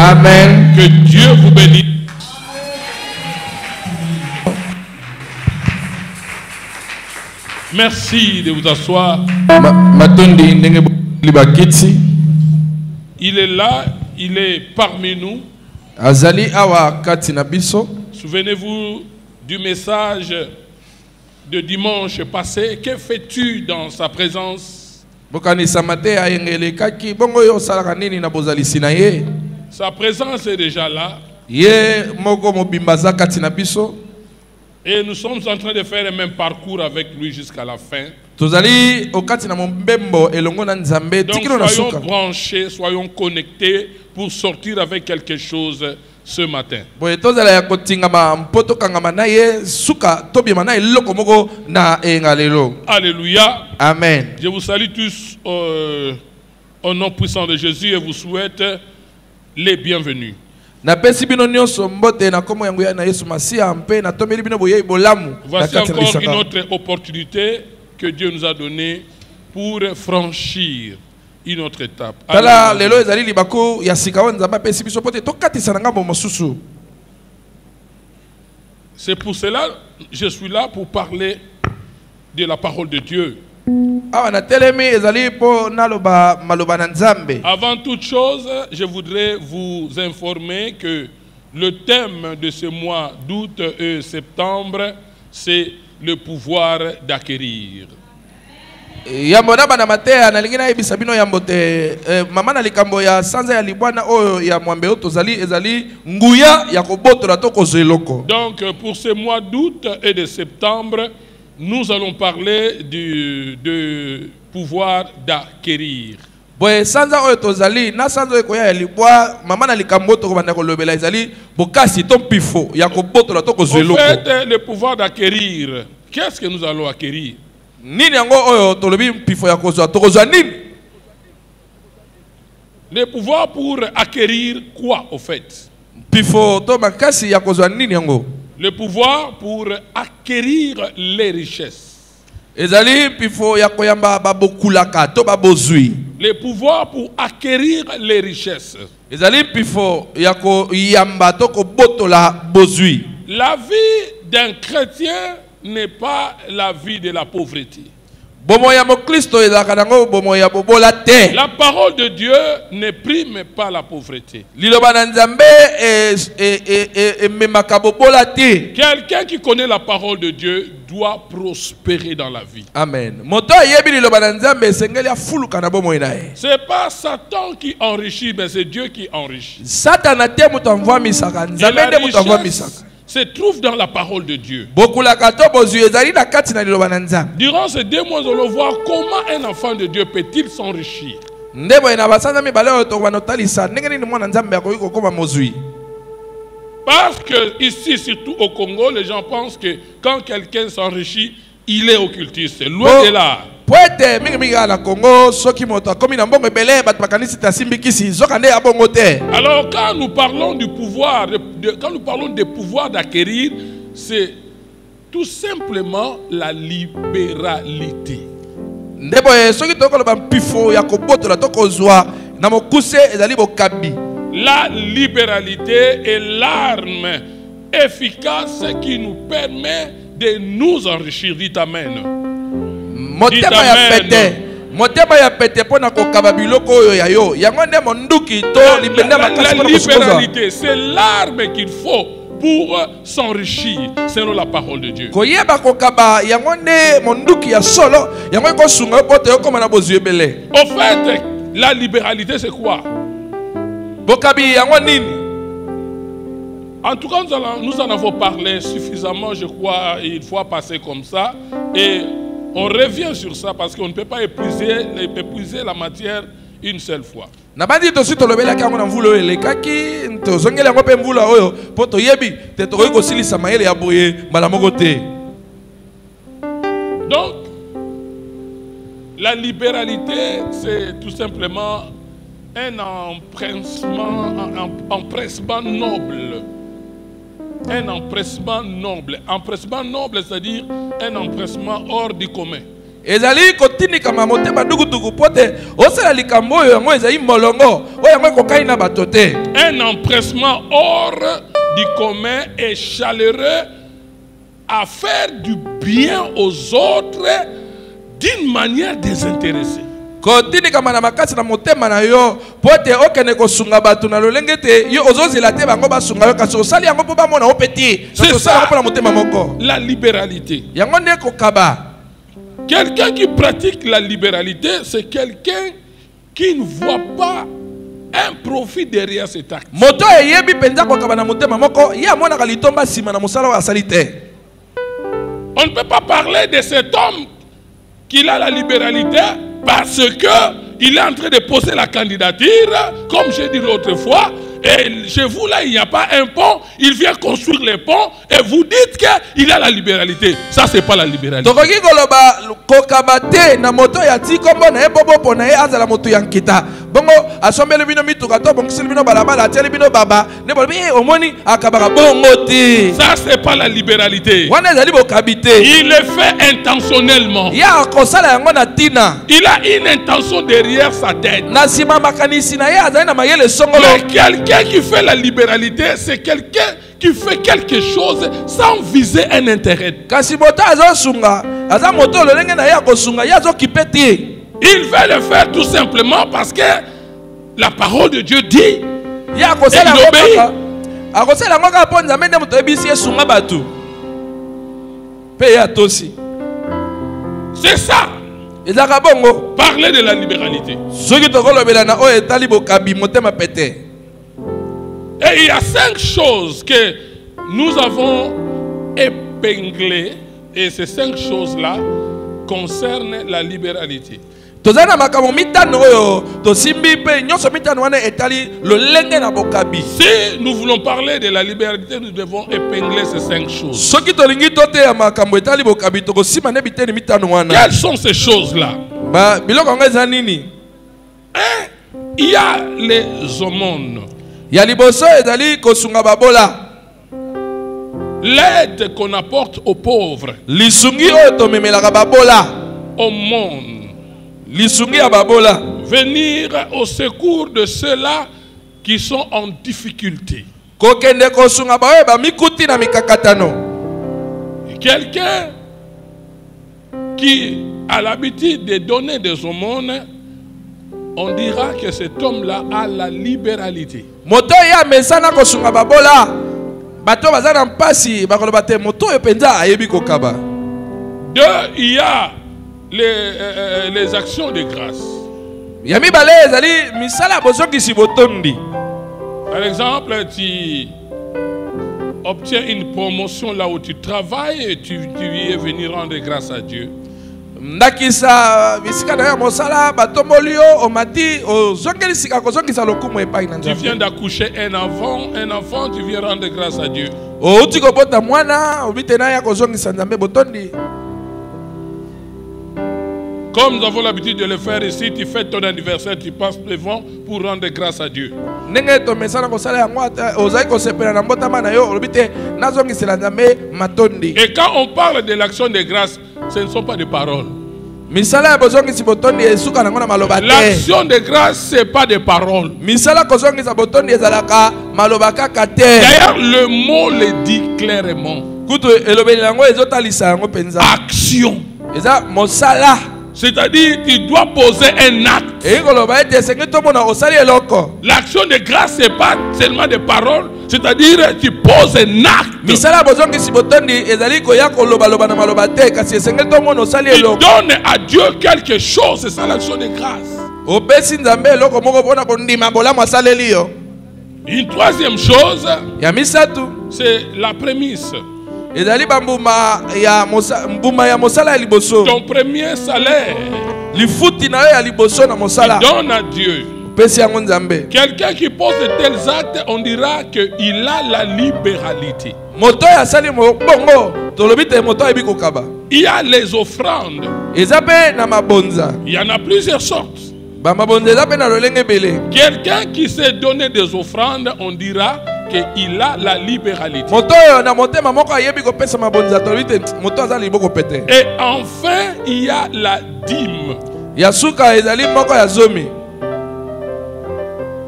Amen. Que Dieu vous bénisse. Merci de vous asseoir. Il est là, il est parmi nous. Souvenez-vous du message de dimanche passé. Que fais-tu dans sa présence? Sa présence est déjà là. Et nous sommes en train de faire le même parcours avec lui jusqu'à la fin. Donc soyons branchés, soyons connectés pour sortir avec quelque chose ce matin. Alléluia. Amen. Je vous salue tous au nom puissant de Jésus et vous souhaite les bienvenus. Voici encore une autre opportunité que Dieu nous a donnée pour franchir une autre étape. C'est pour cela que je suis là pour parler de la parole de Dieu. Avant toute chose, je voudrais vous informer que le thème de ce mois d'août et septembre, c'est le pouvoir d'acquérir. Donc pour ce mois d'août et de septembre, nous allons parler du pouvoir d'acquérir. En fait, le pouvoir d'acquérir, qu'est-ce que nous allons acquérir? Le pouvoir pour acquérir quoi, au fait? Le pouvoir pour acquérir les richesses. Le pouvoir pour acquérir les richesses. La vie d'un chrétien n'est pas la vie de la pauvreté. La parole de Dieu ne prime pas la pauvreté. Quelqu'un qui connaît la parole de Dieu doit prospérer dans la vie. Amen. C'est pas Satan qui enrichit, mais c'est Dieu qui enrichit. Se trouve dans la parole de Dieu. Durant ces 2 mois, nous allons voir comment un enfant de Dieu peut-il s'enrichir. Parce que ici, surtout au Congo, les gens pensent que quand quelqu'un s'enrichit, il est occultiste. Loin de là. Alors quand nous parlons du pouvoir, quand nous parlons des pouvoirs d'acquérir, c'est tout simplement la libéralité. La libéralité est l'arme efficace qui nous permet de nous enrichir. Dites amen. La libéralité, c'est l'arme qu'il faut pour s'enrichir selon la parole de Dieu. Au fait, la libéralité c'est quoi? En tout cas, nous en avons parlé suffisamment, je crois, il faut passer comme ça. Et on revient sur ça parce qu'on ne peut pas épuiser la matière une seule fois. Donc, la libéralité, c'est tout simplement un empressement noble. Un empressement noble. Empressement noble, c'est-à-dire un empressement hors du commun. ezali kotindika motema dugudugu pote osala likambo oyo yango ezali molongo oyo yango ekokai na bato te. Un empressement hors du commun et chaleureux à faire du bien aux autres d'une manière désintéressée. Kotindika na makasi na motema na yo pote okene kosunga bato na lolenge te yo ozozela te bango basunga yo kasi osali yango po bamona opeti c'est ça na motema moko. La libéralité. Yango nde kokaba. Quelqu'un qui pratique la libéralité, c'est quelqu'un qui ne voit pas un profit derrière cet acte. Moto eyebi penza kokaba na motema moko ya mona kalitomba sima na musala wa salite. On ne peut pas parler de cet homme qui a la libéralité parce qu'il est en train de poser la candidature, comme j'ai dit l'autre fois. Et chez vous, là, il n'y a pas un pont. Il vient construire les ponts et vous dites qu'il a la libéralité. Ça, c'est pas la libéralité. Bongo asombe le bino mituka to bongo silbino balabala ateli bino baba ne bolbi omoni akabaka bongo ti. Ça c'est pas la libéralité. Wana ezali bokabite. Il le fait intentionnellement. Ya kosala yango na tina. Il a une intention derrière sa tête. Na sima makanisi na ya azali na mayele songolo. Mais quelqu'un qui fait la libéralité, c'est quelqu'un qui fait quelque chose sans viser un intérêt. Kasi moto azo sunga, aza moto lolenge na ya kosunga ya zo kipeti. Il veut le faire tout simplement parce que la parole de Dieu dit et il obéit. C'est ça. Parler de la libéralité. Et il y a 5 choses que nous avons épinglées et ces 5 choses-là concernent la libéralité. Si nous voulons parler de la libéralité, nous devons épingler ces 5 choses. Quelles sont ces choses-là? Il y a les aumônes. L'aide qu'on apporte aux pauvres, au monde. Venir au secours de ceux-là qui sont en difficulté. Quelqu'un qui a l'habitude de donner des aumônes, on dira que cet homme-là a la libéralité. Deux, il y a les actions de grâce. Par exemple, tu obtiens une promotion là où tu travailles et tu viens venir rendre grâce à Dieu. Tu viens d'accoucher un enfant, tu viens rendre grâce à Dieu. Comme nous avons l'habitude de le faire ici, tu fais ton anniversaire, tu passes devant pour rendre grâce à Dieu. Et quand on parle de l'action de grâce, ce ne sont pas des paroles. L'action de grâce, ce n'est pas des paroles. D'ailleurs, le mot le dit clairement. Action. C'est-à-dire, tu dois poser un acte. L'action de grâce, ce n'est pas seulement des paroles. C'est-à-dire, tu poses un acte. Tu donnes à Dieu quelque chose. C'est ça l'action de grâce. Une troisième chose, c'est la prémisse. Ton premier salaire, tu donnes à Dieu. Quelqu'un qui pose de tels actes, on dira qu'il a la libéralité. Il y a les offrandes. Il y en a plusieurs sortes. Quelqu'un qui s'est donné des offrandes, on dira qu'il a la libéralité. Et enfin, il y a la dîme.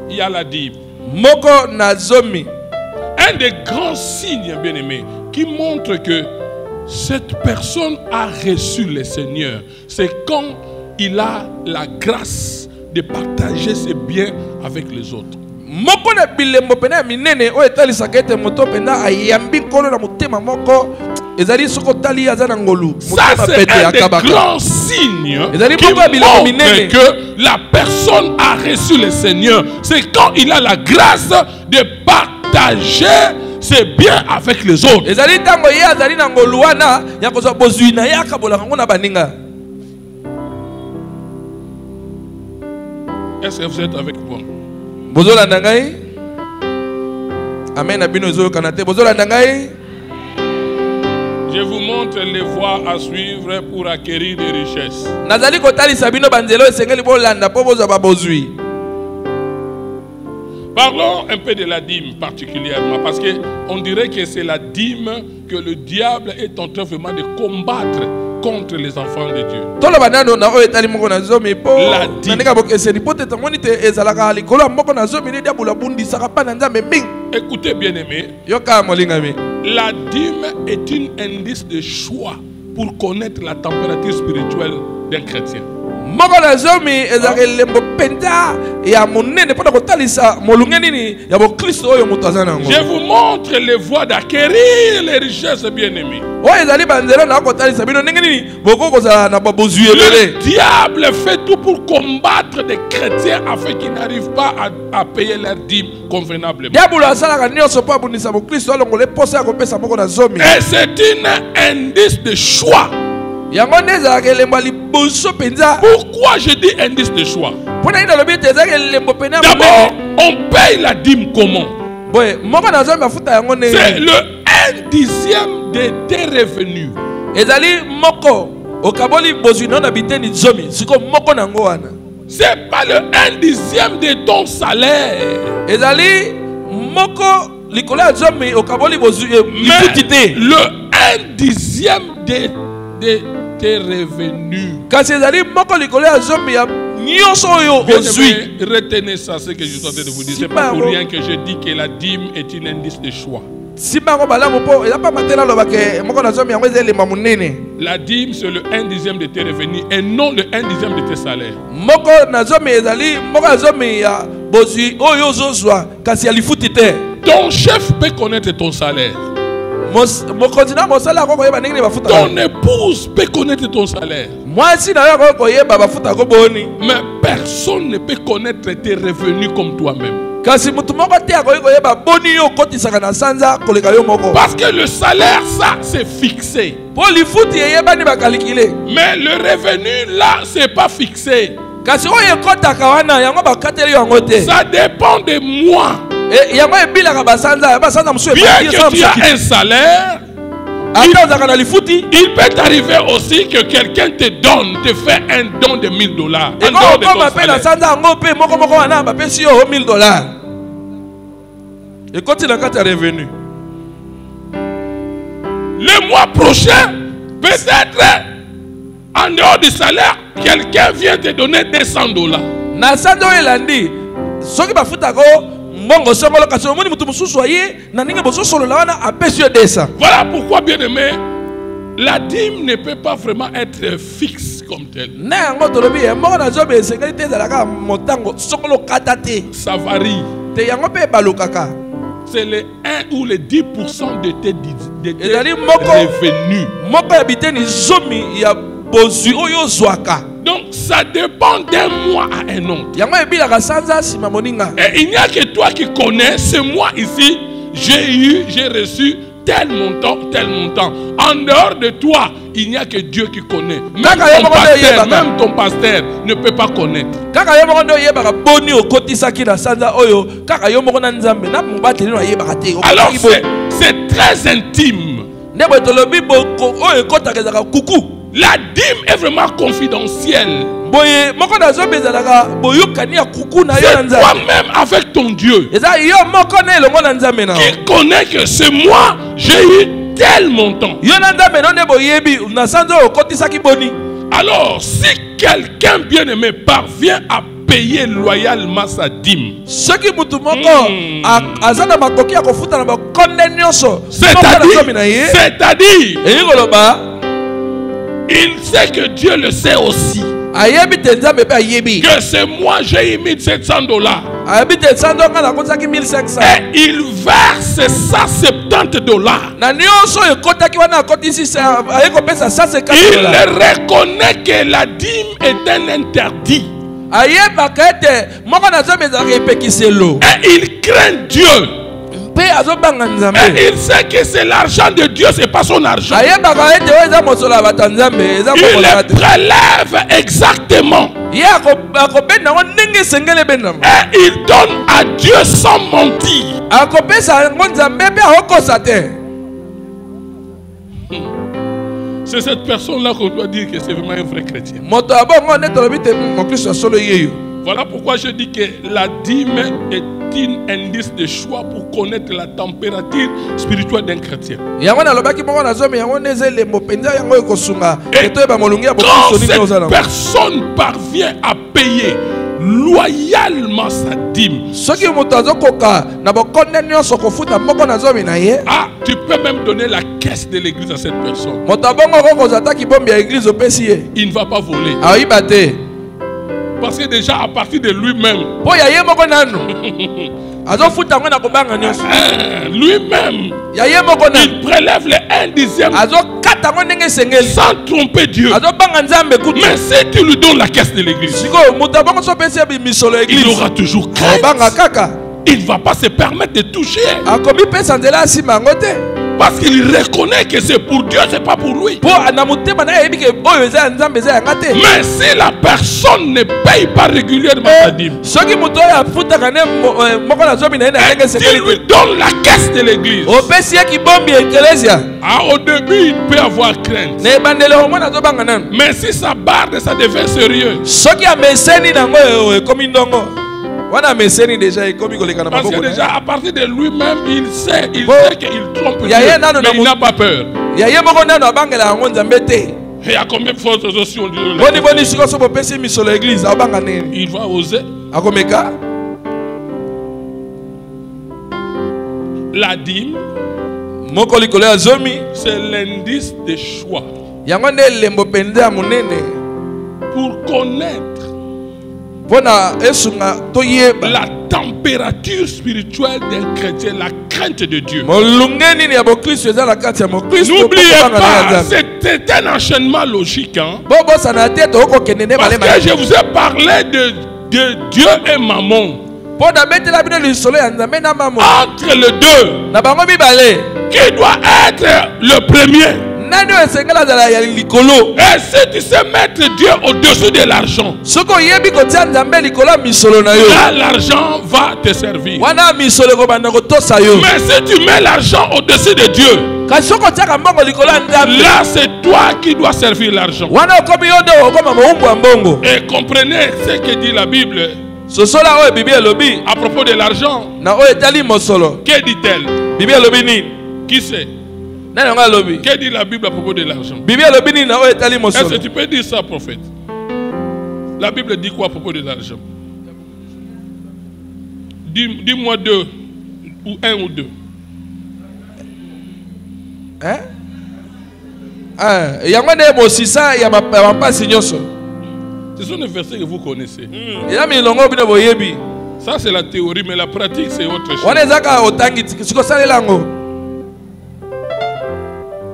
Il y a la dîme. Un des grands signes, bien-aimés, qui montre que cette personne a reçu le Seigneur, c'est quand il a la grâce de partager ses biens avec les autres. Ça, c'est un des grands signes qui montre que la personne a reçu le Seigneur. C'est quand il a la grâce de partager ses biens avec les autres. Est-ce que vous êtes avec moi? Amen. Je vous montre les voies à suivre pour acquérir des richesses. Parlons un peu de la dîme particulièrement, parce qu'on dirait que c'est la dîme que le diable est en train vraiment de combattre contre les enfants de Dieu. Écoutez, bien-aimés, la dîme est un indice de choix pour connaître la température spirituelle d'un chrétien. Je vous montre les voies d'acquérir les richesses, bien-aimés. Le diable fait tout pour combattre des chrétiens afin qu'ils n'arrivent pas à payer leur dîme convenablement. Et c'est un indice de choix. Pourquoi je dis indice de choix? D'abord, on paye la dîme comment? C'est le 1/10 de tes revenus. C'est pas le 1/10 de ton salaire. Mais le 1/10 de tes revenus. Retenez ça, ce que je suis en train de vous dire. C'est pas pour rien que je dis que la dîme est un indice de choix. La dîme, c'est le 1/10 de tes revenus et non le 1/10 de tes salaires. Ton chef peut connaître ton salaire. Ton épouse peut connaître ton salaire. Mais personne ne peut connaître tes revenus comme toi-même. Parce que le salaire, ça, c'est fixé. Mais le revenu, là, c'est pas fixé. Ça dépend de moi. Bien que tu as un salaire, il peut t'arriver aussi que quelqu'un te fait un don de $1000. Le mois prochain, peut-être, en dehors du salaire, quelqu'un vient te donner $200. Voilà pourquoi, bien aimé, la dîme ne peut pas vraiment être fixe comme telle. Ça varie. C'est le 1 ou le 10% de tes revenus. Donc ça dépend d'un mois à un autre. Et il n'y a que toi qui connais. C'est moi ici, j'ai reçu tel montant, tel montant. En dehors de toi, il n'y a que Dieu qui connaît. Même ton pasteur ne peut pas connaître. Alors c'est très intime. La dîme est vraiment confidentielle. Boye moko nazo bezalaka boyokani ya kuku na yo na C'est nzambe. toi-même avec ton Dieu Eza yo moko na elongo na nzambe na. qui connaît que c'est moi, j'ai eu tel montant. Yo na nzambe no ne boyebi na sanzo okotisaki boni. Alors, si quelqu'un bien-aimé parvient à payer loyalement sa dîme, Soki mutu moko azana makoki ya kofuta na bakonde nyonso. c'est-à-dire, Eyi koloba il sait que Dieu le sait aussi. ayebi te nzambe pe ayebi. Que c'est moi, j'ai eu $1,700. Ayebi te sanzo nga na kotisaki 1500. Et il verse $170. Na nyonso ekotaki wana akotisi sa ayeko pesa $150. Il reconnaît que la dîme est un interdit. Ayebaka ete moko na nzambe ezalaka epekiselo. Et il craint Dieu. Mpe azobanga nzambe. Et il sait que c'est l'argent de Dieu, c'est pas son argent. Ayebaka ete oyo eza mosolo ya bato ya nzambe eza Il mokolaka le te. prélève exactement. Ye akobenda yango ndenge esengeli ebendama. Et il donne à Dieu sans mentir. Akopesa yango nzambe mpe akokosa te. C'est cette personne-là qu'on doit dire que c'est vraiment un vrai chrétien. Moto abongo nde tolobi te mokristo solo yeyo. Voilà pourquoi je dis que la dîme est un indice de choix pour connaître la température spirituelle d'un chrétien. Yango nalobaki moko na zomi yango nde eza elembo mpenza yango ekosunga Et etoyeba molungi ya quand bokristo nini cette ozala. personne parvient à payer loyalement sa dîme, Soki moto azokoka na bokonde nyonso kofuta moko na zomi na ye, tu peux même donner la caisse de l'église à cette personne. moto abongo kokoza ta kibombi ya eglise opesi ye. Il ne va pas voler. Ayiba te. Parce que déjà à partir de lui-même, Po ya ye moko nanu. Azofuta ngo na kobanga nyonso. lui-même, Ya ye moko nanu. il prélève les 1/10 Azokata ngo ndenge esengeli. sans tromper Dieu. Azobanga nzambe kutu. Mais si tu lui donnes la caisse de l'église, Siko moto abongo so pesi misolo ya il eglise. aura toujours Obanga crainte. kaka. Il ne va pas se permettre de toucher. Akomi pesa nzela asima ngo te. Parce qu'il reconnaît que c'est pour Dieu, c'est pas pour lui. Po na motema na yebi ke oyo eza ya nzambe eza yanga te. Mais si la personne ne paye pas régulièrement sa dîme, Soki moto oyo afutaka ne moko na zomi na ye na ndenge et esengeli tu lui te. donnes la caisse de l'église, Opesi ye kibombi ya eklesia. au début, il peut avoir crainte. Na ebandeli omona azobanga nanu. Mais si ça barde, ça devient sérieux. Soki ameseni nango ekomi ndongo. Wana meseni déjà ekomi koleka na Parce maboko. que déjà, à partir de lui-même, il sait qu'il trompe Dieu. Y a rien dans Mais le il n'a pas peur. Ya ye moko nanu abangela yango nzambe te. Et il y a combien de fois aussi on dit Boni boni siko so bopesi misolo église abanga nini. il va oser. Akomeka La dîme, moko likolo ya zomi. c'est l'indice de choix Yango nde lembo penza ya monene. pour connaître Pona esunga toyeba. la température spirituelle d'un chrétien, la crainte de Dieu. Molunge nini ya bokristo eza na kati ya mokristo. N'oubliez pas, c'est un enchaînement logique. Hein? Bobo sana te to okokende ne Parce balema. que je vous ai parlé de Dieu et Mammon. Pona betela bino lisolo ya nzambe na mamo. Entre les deux, Na bango mibale. qui doit être le premier? Nani esengela zala ya likolo. Et si tu sais mettre Dieu au-dessus de l'argent, Soko yebi kotia nzambe likolo misolo na yo. là l'argent va te servir. Wana misolo ko banda ko tosa yo. Mais si tu mets l'argent au-dessus de Dieu, Ka soko tia mbongo likolo nzambe. là c'est toi qui dois servir l'argent. Wana okomi yodo okoma moumbu ya mbongo. Et comprenez ce que dit la Bible Sosola oyo bibi elobi. à propos de l'argent. Na oyo etali mosolo. Que dit-elle? Bibi elobi nini? Qui sait? Nani nga elobi? Que dit la Bible à propos de l'argent? Bibi elobi nini na oyo etali Est-ce mosolo? que tu peux dire ça, prophète? La Bible dit quoi à propos de l'argent? Dis-moi deux, ou un ou deux. Hein? Ah, yango nde bosisa ya mapasi nyonso. Ce sont des versets que vous connaissez. Ya milongo bino boyebi. Ça c'est la théorie, mais la pratique c'est autre chose. Wana ezaka otangi siko salela ngo.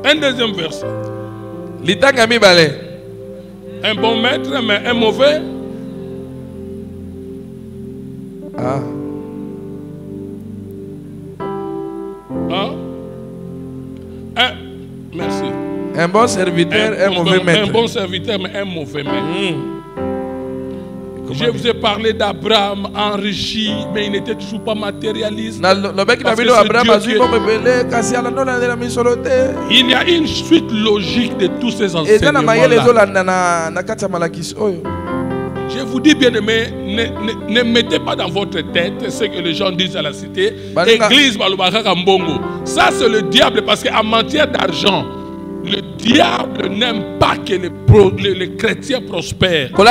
Un deuxième verset. Litanga mibale. Un bon maître, mais un mauvais. Ah. Hein? Merci. Un bon serviteur, un mauvais maître. Un bon serviteur, mais un mauvais maître. Je vous ai parlé d'Abraham enrichi, mais il n'était toujours pas matérialiste. Il y a une suite logique de tous ces enseignements-là. Je vous dis, bien aimé, ne mettez pas dans votre tête ce que les gens disent à la cité. Église Balubaka Mbongo. Ça, c'est le diable, parce qu'en matière d'argent, le diable n'aime pas que les chrétiens prospèrent. Et n'oubliez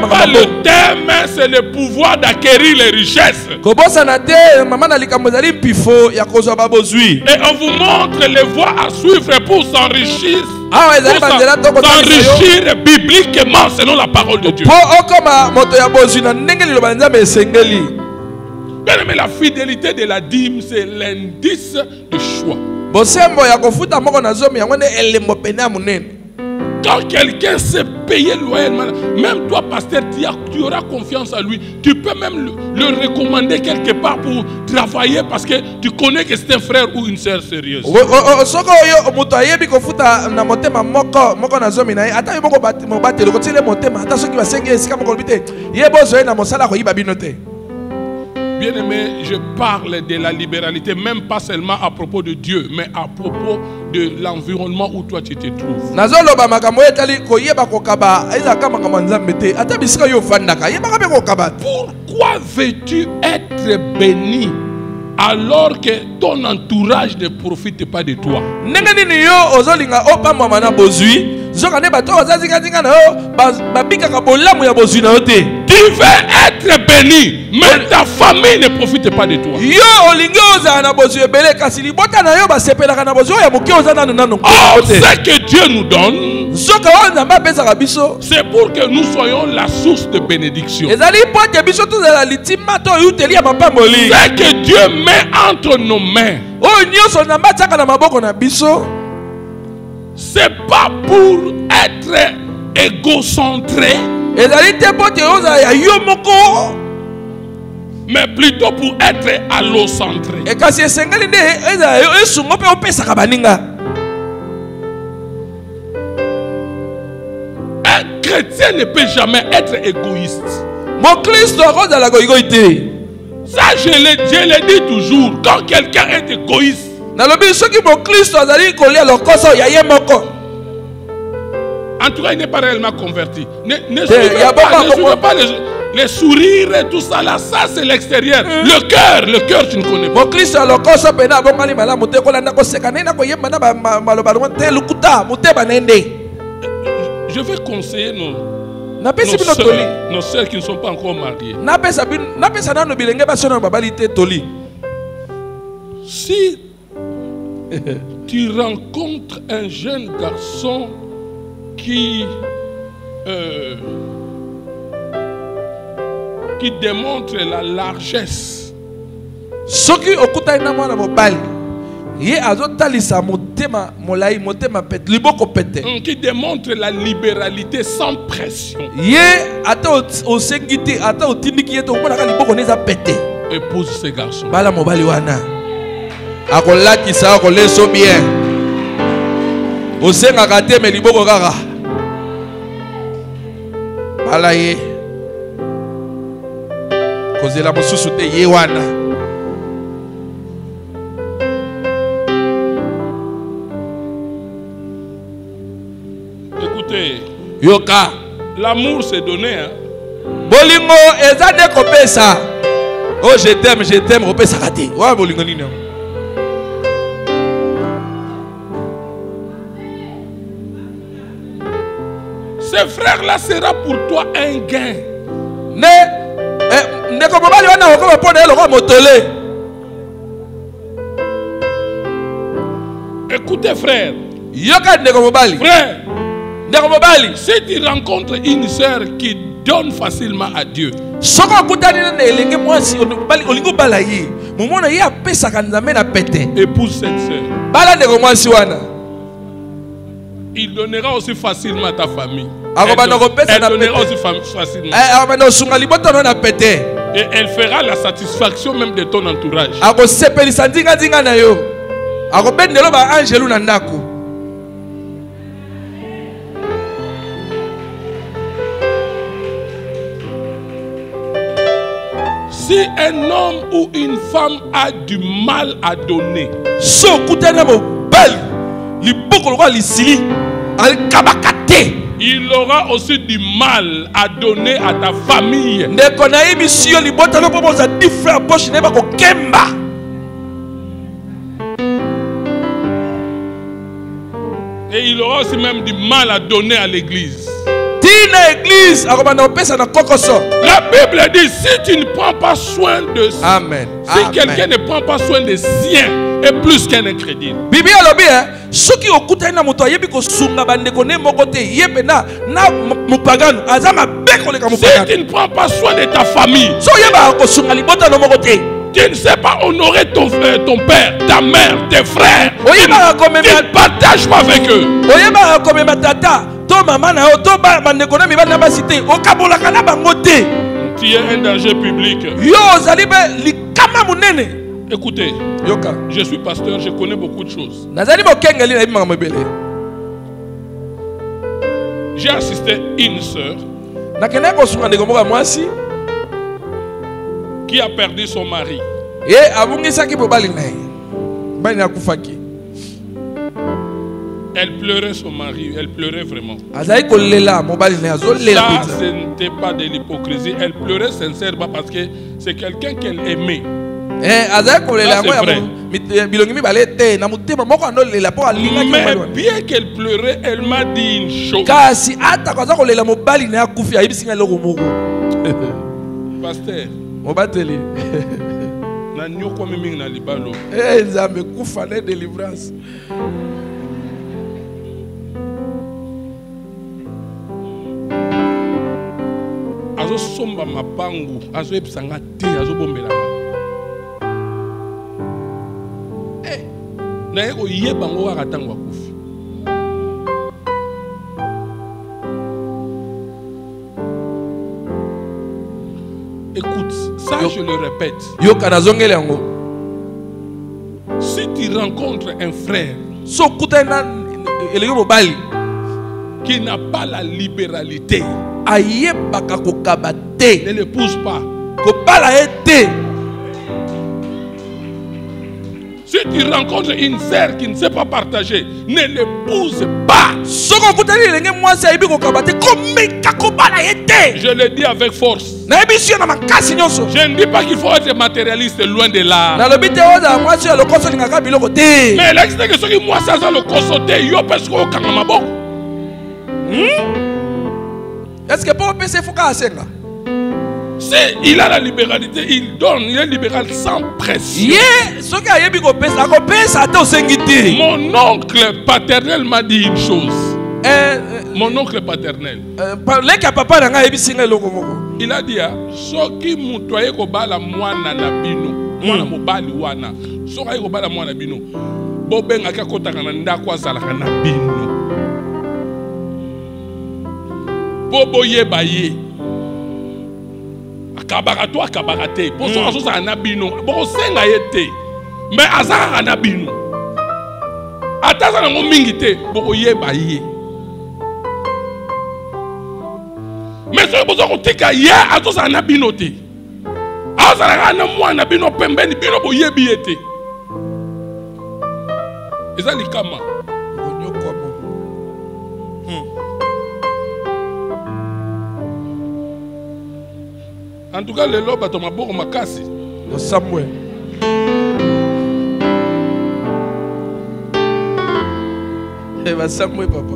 pas, le thème, c'est le pouvoir d'acquérir les richesses. Et on vous montre les voies à suivre pour s'enrichir. S'enrichir bibliquement selon la parole de Dieu. Bien aimé, la fidélité de la dîme, c'est l'indice de choix. Quand quelqu'un sait payer loyalement, même toi, pasteur, tu auras confiance en lui. Tu peux même le recommander quelque part pour travailler parce que tu connais que c'est un frère ou une sœur sérieuse. Bien aimé, je parle de la libéralité, même pas seulement à propos de Dieu, mais à propos de l'environnement où toi tu te trouves. Pourquoi veux-tu être béni alors que ton entourage ne profite pas de toi? Tu veux être béni, mais ta famille ne profite pas de toi. Or, ce que Dieu nous donne, c'est pour que nous soyons la source de bénédiction. Ce que Dieu met entre nos mains, c'est pas pour être égocentré, mais plutôt pour être allocentré. Un chrétien ne peut jamais être égoïste. Ça, je le dis toujours. Quand quelqu'un est égoïste, en tout cas, il n'est pas réellement converti. Ne suivez pas les sourires et tout ça là. Ça, c'est l'extérieur. Le cœur, tu ne connais pas. Je vais conseiller nos sœurs qui ne sont pas encore mariées. Si tu rencontres un jeune garçon qui démontre la largesse, qui démontre la libéralité sans pression, épouse ce garçon. Écoutez, l'amour c'est donné, hein? Oh, je t'aime, ce frère-là sera pour toi un gain. Écoutez, frère. Frère, si tu rencontres une sœur qui donne facilement à Dieu, épouse cette sœur. Il donnera aussi facilement à ta famille. Elle donnera aussi facilement. Et elle fera la satisfaction même de ton entourage. akobendelo ba angelu na ndako. Si un homme ou une femme a du mal à donner, so kutana mo bel liboko lo lisili al kabakate, il aura aussi du mal à donner à ta famille. ndeko na emission libota lo popo za different poche ne ba ko kemba. Et il aura aussi même du mal à donner à l'église. Tina église akomanda opesa na kokoso. La Bible dit, si tu ne prends pas soin de Amen. si quelqu'un ne prend pas soin des siens, est plus qu'un incrédule. Bibi alobi soki okutani na moto ayebi ko sunga bandeko ne moko te yebe na mupagano azama beko leka mupagano. Si tu ne prends pas soin de ta famille, So yeba ko sunga libota no moko te. Tu ne sais pas honorer ton père, ta mère, tes frères. Tu ne partages pas avec eux. Oyeba ko mema tata to mama na yo to ba bandeko na mibana basite okabolaka na bango te. Tu es un danger public. Yo zalibe likama munene. Écoutez, yoka, je suis pasteur, je connais beaucoup de choses. J'ai assisté une sœur qui a perdu son mari. Elle pleurait son mari, elle pleurait vraiment. Ça, ce n'était pas de l'hypocrisie. Elle pleurait sincèrement parce que c'est quelqu'un qu'elle aimait. Mais bien qu'elle pleurait, elle m'a dit une chose. Pasteur, azo somba mapangu, azo epsanga te, azo bombelanga. Écoute, ça je le répète. Si tu rencontres un frère qui n'a pas la libéralité, ne l'épouse pas. Si tu rencontres une sœur qui ne sait pas partager, ne l'épouse pas. Je le dis avec force. Je ne dis pas qu'il faut être matérialiste, loin de là. Mais l'extrait que ce qui moi ça le consulter, yo parce que au Kangamabo. Est-ce que pour PC faut qu'à si il a la libéralité, il donne, il est libéral sans pression. Mon oncle paternel m'a dit une chose. Mon oncle paternel. Il a dit, soki mutoye ko bala mwana na bino, mwana mobali wana. Soki ko bala mwana bino, bobenga ka kotaka na ndako azalaka na bino. Bobo yebaye. Akabarato akabarate. Pour ça ça na bino. Bo senga yete. Mais azara na bino. Ataza na mingi te, bo yebaye. Mais ce que vous tika ye atoza na bino te. Azara na mwana bino pembeni bino bo yebiete. Ezali kama. En tout cas, le loba to maboko makasi. No Samuel. Samuel papa.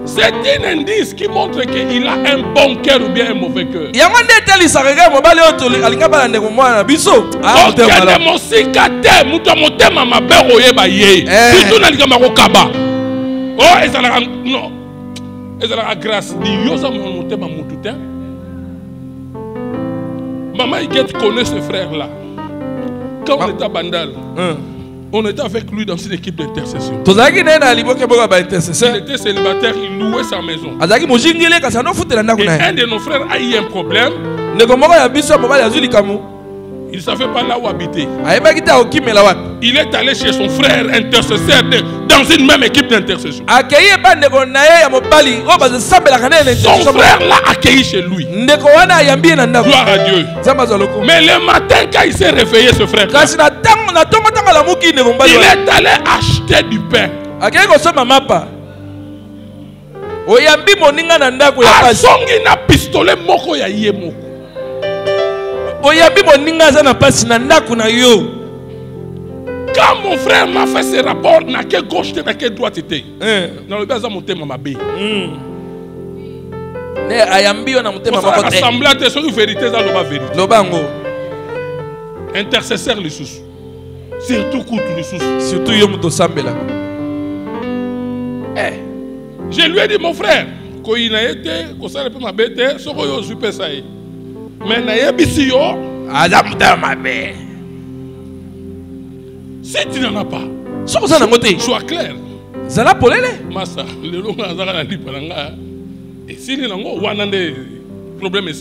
C'est un indice qui montre qu'il a un bon cœur ou bien un mauvais cœur. Non. Et la grâce dit yosa mon thème mon maman il connaît ce frère là. Quand on était à Bandal, on était avec lui dans une équipe d'intercession. Il était célibataire, il louait sa maison. Et un de nos frères a eu un problème. Il ne savait pas là où habiter. Il est allé chez son frère intercesseur dans une même équipe d'intercession. Son frère l'a accueilli chez lui. Gloire à Dieu. Mais le matin, quand il s'est réveillé, ce frère, il est allé acheter du pain. Asongi na pistolet moko ya ye moko. Quand mon frère m'a fait ce rapport, na quelle gauche na quelle droite était. Dans le bazar monté mama bé. Assemblée de sur vérité dans le vérité. Intercesseur les sous. Surtout coup les sous. Surtout yo muto sambela. Je lui ai dit, mon frère, quand il a été, quand ça ne peut pas m'abêter, ce que je suis ça. Mais il y a si tu n'en as pas, sois clair. Zala polele. Massa, le long à la lipananga. Et s'il y a un problème,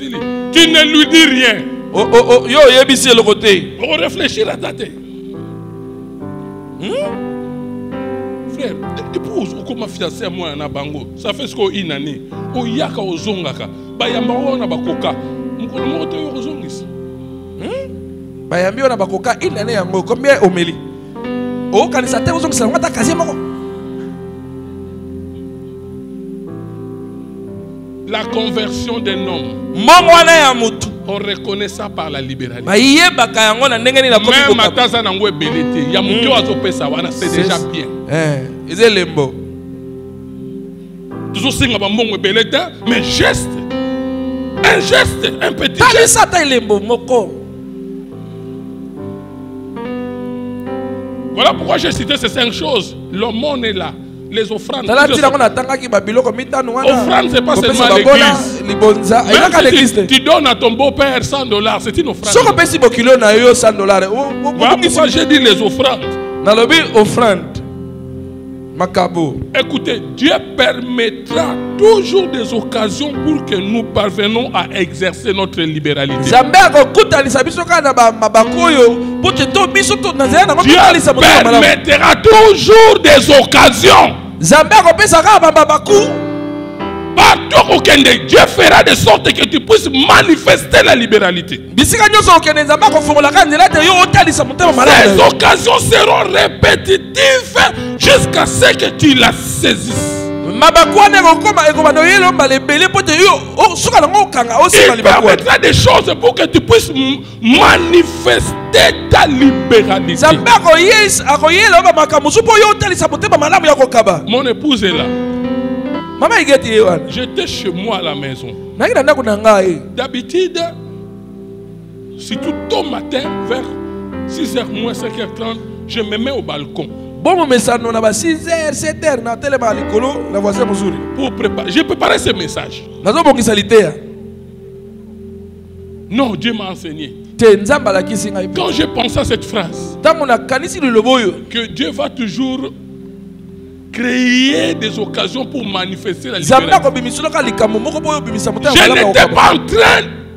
tu ne lui dis rien. Yo, yebisi le côté. On réfléchit à ta tête. Frère, épouse, comment fiancé à moi na bango, ça fait ce qu'on a une année. O yaka o zongaka, bayamba ona bakoka. Mukolo moko to yo zongisa. Bayambi ona bakoka une année yango combien omeli? O kanisa te zongisa ngata kazi moko. La conversion d'un homme. Mongwana ya mutu. On reconnaît ça par la libéralité. Même Mataza nango belete, ya mutu azopesa wana c'est déjà bien. Ezelembo. Toujours singa ba mbongo belete, mais geste. Un geste, un petit geste. Tali sata elembo moko. Voilà pourquoi j'ai cité ces 5 choses. Le monde est là. Les offrandes. Offrande, c'est pas seulement l'église. Tu donnes à ton beau-père $100, c'est une offrande. Voilà pourquoi j'ai dit les offrandes. Écoutez, Dieu permettra toujours des occasions pour que nous parvenons à exercer notre libéralité. Dieu permettra toujours des occasions. Partout où Dieu fera de sorte que tu puisses manifester la libéralité. Ces occasions seront répétitives jusqu'à ce que tu la saisisses. Il permettra des choses pour que tu puisses manifester ta libéralité. Mon épouse est là. J'étais chez moi à la maison. D'habitude, si tout au matin, vers 6h moins 5h30, je me mets au balcon. Pour préparer. J'ai préparé ce message. Non, Dieu m'a enseigné. Quand j'ai pensé à cette phrase, que Dieu va toujours créer des occasions pour manifester la libération.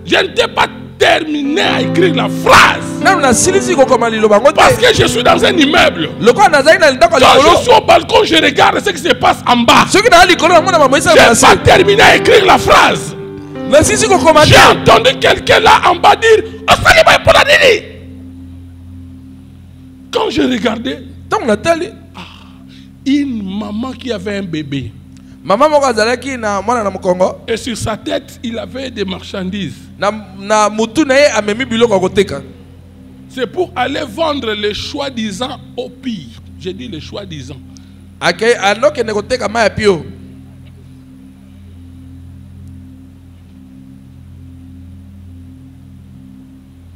Je n'étais pas terminé à écrire la phrase. Parce que je suis dans un immeuble. Quand je suis au balcon, je regarde ce qui se passe en bas. Je n'ai pas terminé à écrire la phrase. J'ai entendu quelqu'un là en bas dire quand je regardais, une maman qui avait un bébé. Et sur sa tête, il avait des marchandises. C'est pour aller vendre les soi-disant au pire. J'ai dit les soi-disant.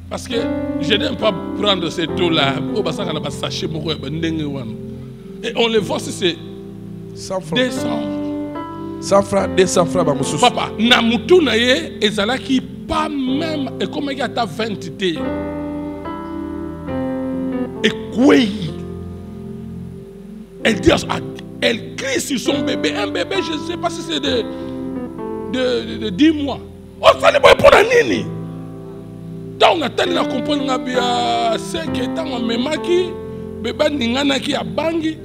Parce que je n'aime pas prendre ces taux-là. Et on les voit si c'est 100 francs. 100 francs, 200 francs. Papa, Namutu naye ezalaki pas même et comme il y a ta 20 té. Et quoi? Elle dit, elle crie sur son bébé, un bébé, je ne sais pas si c'est de 10 mois. Oh, ça n'est pas pour la nini. tant on a tellement compris que c'est que tant on me maki, bébé n'ingana qui a bangi.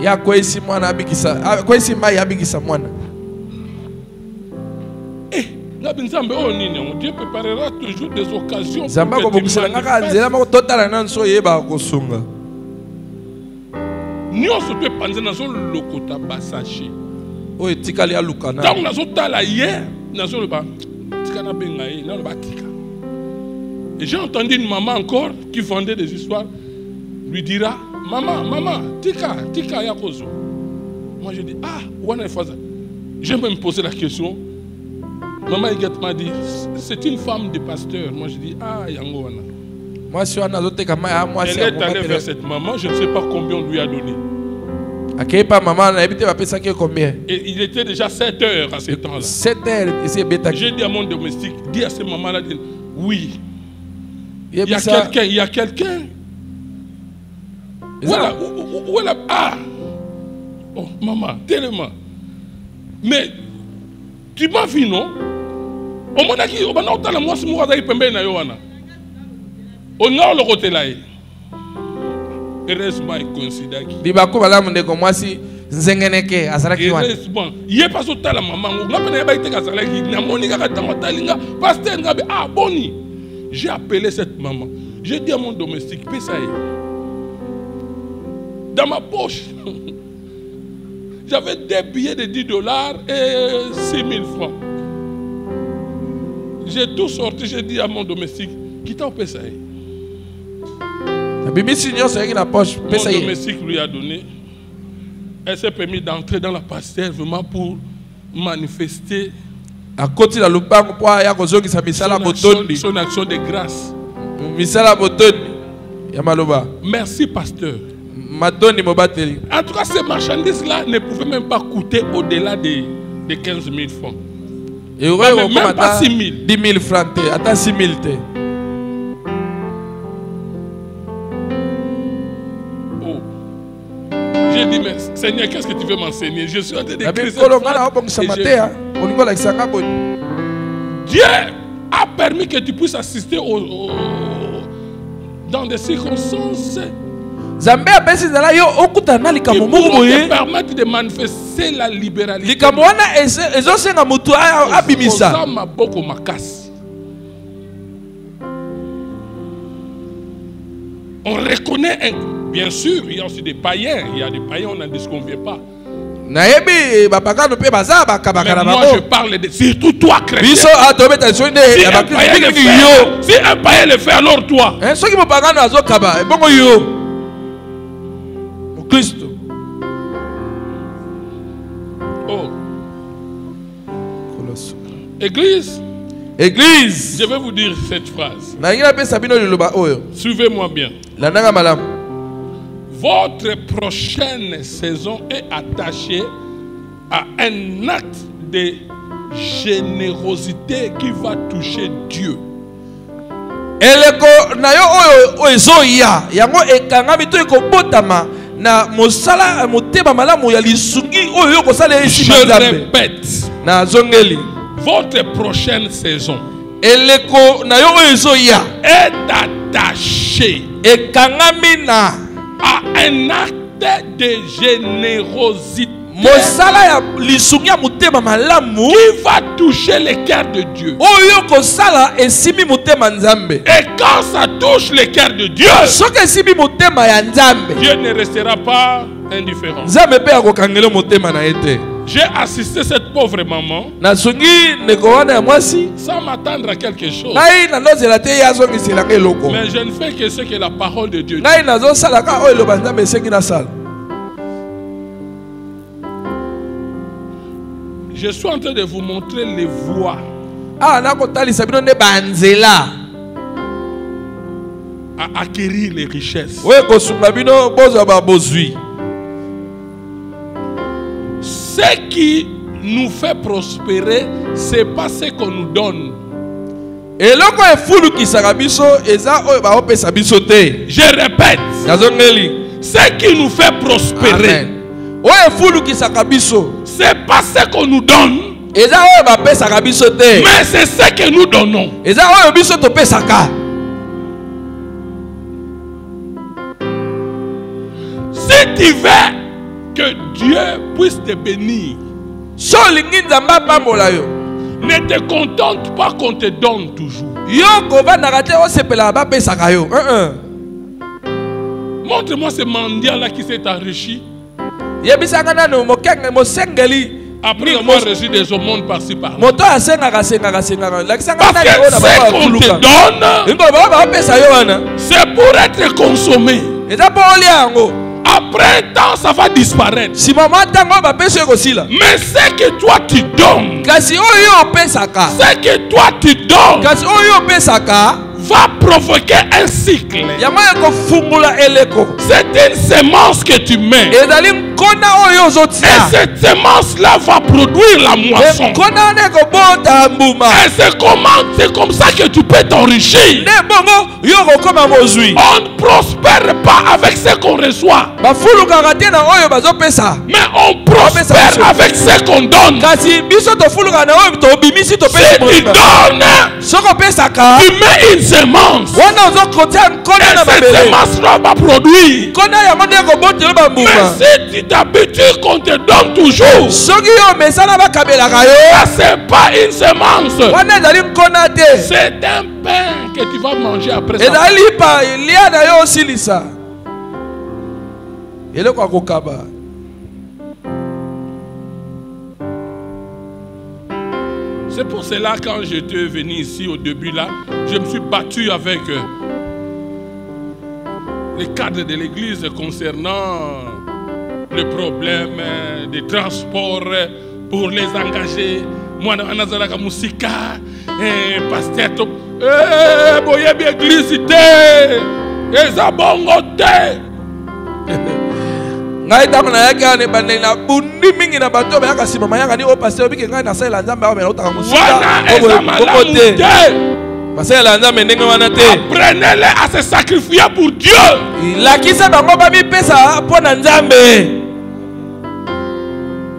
Ya quoi ici moi na bikisa, quoi ici ma ya bikisa moi na. Dieu préparera toujours des occasions. Zamba ko bokisela ngaka nzela mako totala na nso yeba ko sunga. Nyo sote panze na zo lokota basachi. O etikali ya lukana. Tant na zo tala hier, na zo le ba tikana bengaye, na le ba tika. Et j'ai entendu une maman encore qui vendait des histoires lui dira maman, tika ya kozo. Moi je dis wana efaza. Je vais me poser la question. Maman Eguette m'a dit, c'est une femme de pasteur. Moi, je dis, yango wana. Moi, si on a d'autres camarades, moi, elle est allée vers cette maman, je ne sais pas combien on lui a donné. À pas maman, on a habité à ça combien? Et il était déjà 7 heures à ce temps-là. 7 heures, c'est bêta. J'ai dit à mon domestique, dis à ces mamans-là, oui. Il y a quelqu'un. Voilà, voilà. Oh, maman, tellement. Mais, tu m'as vu, non? On m'a dit, on m'a dit, moi, c'est moi qui pembe na yoana. On a le côté là. Heureusement, il considère qui. Dibako bala munde ko mwasi nzengeneke azalaki wana. Heureusement, il pas sauté la maman. On a pas été kazalaki. Na moni kaka tamatalinga. Pasteur ngabe boni. J'ai appelé cette maman. J'ai dit à mon domestique, paie ça. Dans ma poche, j'avais des billets de $10 et 6 000 francs. J'ai tout sorti, j'ai dit à mon domestique, qui t'a payé ça? Mon domestique lui a donné. Elle s'est permis d'entrer dans la pasteur vraiment pour manifester son action de grâce. Merci, pasteur. En tout cas, ces marchandises-là ne pouvaient même pas coûter au-delà de 15 000 francs. Même pas 6 000. 10 000 francs, attends 6 000. Oh. J'ai dit, mais Seigneur, qu'est-ce que tu veux m'enseigner? Je suis en train d'écrire Dieu a permis que tu puisses assister dans des circonstances qui vont te permettre de manifester la libéralité. On reconnaît, bien sûr, il y a aussi des païens. Il y a des païens, on n'en disconvient pas. Mais moi, je parle de surtout toi, chrétien. Si un païen le fait, alors toi. Oh. Église. Je vais vous dire cette phrase. Suivez-moi bien. Votre prochaine saison est attachée à un acte de générosité qui va toucher Dieu. Je répète, votre prochaine saison est attachée à un acte de générosité qui va toucher le cœur de Dieu. Et quand ça touche le cœur de Dieu, Dieu ne restera pas indifférent. J'ai assisté cette pauvre maman sans m'attendre à quelque chose. Mais je ne fais que ce que la parole de Dieu dit. Je suis en train de vous montrer les voies à acquérir les richesses. Ce qui nous fait prospérer, ce n'est pas ce qu'on nous donne. Je répète, ce qui nous fait prospérer, ce n'est pas ce qu'on nous donne, Mais c'est ce que nous donnons. Si tu veux que Dieu puisse te bénir, ne te contente pas qu'on te donne toujours. Montre-moi ce mendiant-là qui s'est enrichi après avoir reçu des aumônes par-ci par-là. Parce que ce qu'on te donne, c'est pour être consommé. Après un temps, ça va disparaître. Mais ce que toi tu donnes, ce que toi tu donnes, va provoquer un cycle. C'est une semence que tu mets. Et cette semence-là va produire la moisson. Et c'est comme ça que tu peux t'enrichir. On ne prospère pas avec ce qu'on reçoit. Mais on prospère avec ce qu'on donne. Si tu donnes, tu mets une semence. Et cette semence-là va produire. Mais si tu t'habitues qu'on te donne toujours, ça c'est pas une semence. C'est un pain que tu vas manger après ça. C'est pour cela quand j'étais venu ici au début là, je me suis battu avec les cadres de l'église concernant le problème des transports pour les engager. Moi, je suis un musika, pasteur, boyebi église, et zabongote. Ngai tango na yaka ne bande na bundi mingi na bato ba yaka sima mayanga ni o pasteur biki ngai na sala nzambe ba mena utaka musika okote pasteur la nzambe ndenge wana te. Apprenez-les à se sacrifier pour Dieu. La kisa bango ba mi pesa pona nzambe.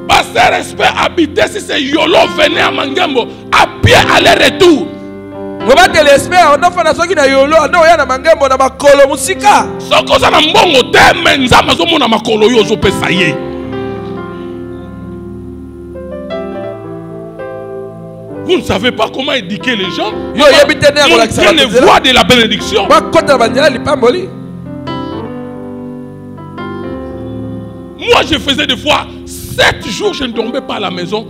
Pasteur respect habiter si c'est yolo venez à Mangembo à pied aller-retour. On va te l'espérer, on a fait la soki na yolo, on a mangembo na makolo musika. Soko za na mbongo te menza mazomo na makolo yo zo pesa ye. Vous ne savez pas comment éduquer les gens. Montrer les voies de la bénédiction. Moi je faisais des fois 7 jours je ne tombais pas à la maison.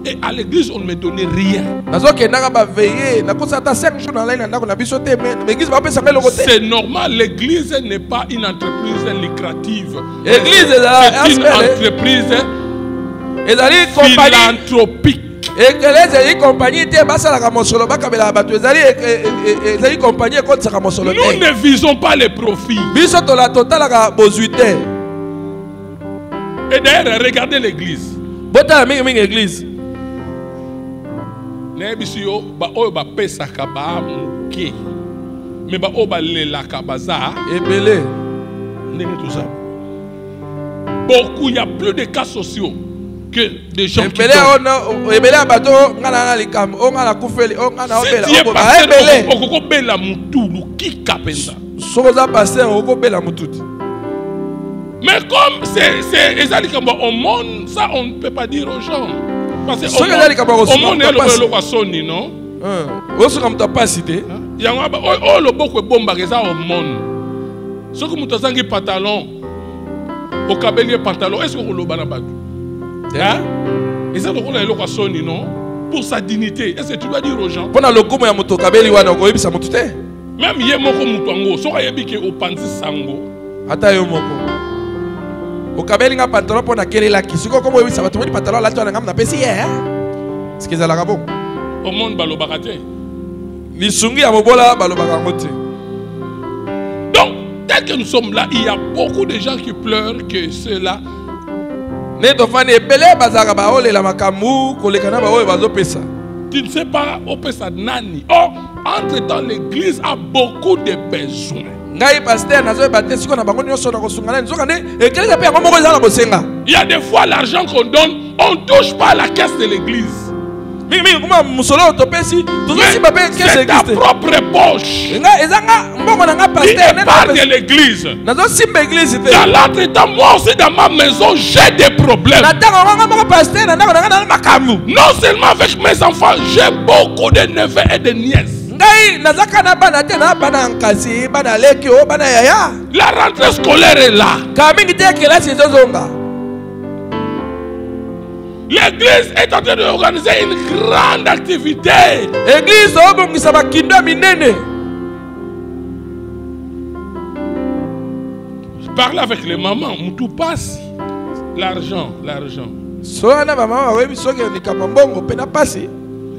Et à l'église, on ne me donnait rien. C'est normal, l'église n'est pas une entreprise lucrative. C'est une entreprise philanthropique. Nous ne visons pas les profits. Et d'ailleurs, regardez l'église. Beaucoup, il y a plus de cas sociaux que des gens qui donnent. Mais comme c'est au monde, ça on ne peut pas dire aux gens. Parce que au monde, il y a le poisson, non? Il y a le beaucoup de bombes au monde. Ce que vous avez pantalon, au cabellier pantalon, est-ce que vous l'avez battu? Et ça, le poisson, non? Pour sa dignité, est-ce que tu dois dire aux gens? Même il y a moko mutango, so kayebi ke opanzi sango. Ata yo moko. Okabeli nga pantalon pona kelela kisiko komo yebisa bato moni pantalon la tona ngam na pesi ye. Ce qu'ils ala bon. Au monde balobaka te. Ni sungi ya mobola balobaka ngote. Donc, tel que nous sommes là, il y a beaucoup de gens qui pleurent que cela. Ne to fane belé bazaka ba ole la makamu kolekana ba oyo bazo pesa. Tu ne sais pas au pesa nani. Oh, entre-temps l'église a beaucoup de besoins. ngai pasteur nazo baté siko na bango nyonso na kosungana nzokande eklise pe yango moko ezala bosenga. Il y a des fois l'argent qu'on donne, on ne touche pas à la caisse de l'église. Mais c'est ta propre poche. Il part de l'église. Dans l'autre temps, moi aussi dans ma maison, j'ai des problèmes. Non seulement avec mes enfants, j'ai beaucoup de neveux et de nièces. La rentrée scolaire est là. L'église est en train d'organiser une grande activité. Je parle avec les mamans, tout passe. L'argent.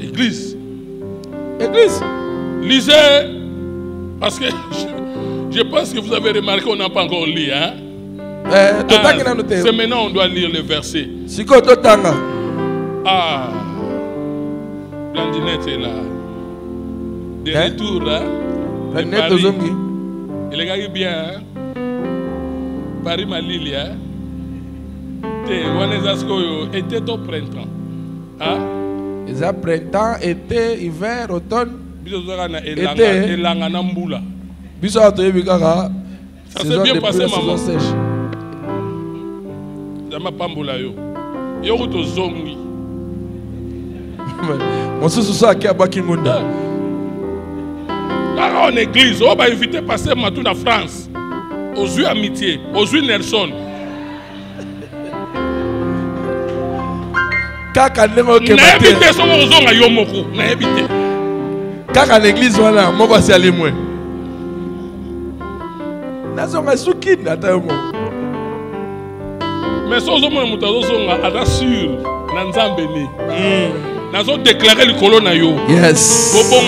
Église. Lisez, parce que je pense que vous avez remarqué qu'on n'a pas encore lu, hein? C'est maintenant on doit lire le verset. Ah, Blandinette est là. De retour, hein? Il est bien, hein? Paris Malili, hein? Était au printemps. Hein? Il y a printemps, été, hiver, automne. Été. Ça s'est bien passé, maman. Dama pambola yo. Yo to zongi. On se souvient qu'il y a Bakimunda. Là en église, on va inviter passer Matou en France. Aux yeux amitié, aux yeux Nelson. Kaka nengo ke na invité son zonga yo moko, na invité. Kaka l'église voilà, moko c'est aller moins. Na zonga suki na tayo mo. Mais si vous avez un sûr, nous avons déclaré le colon. Yes. Reçois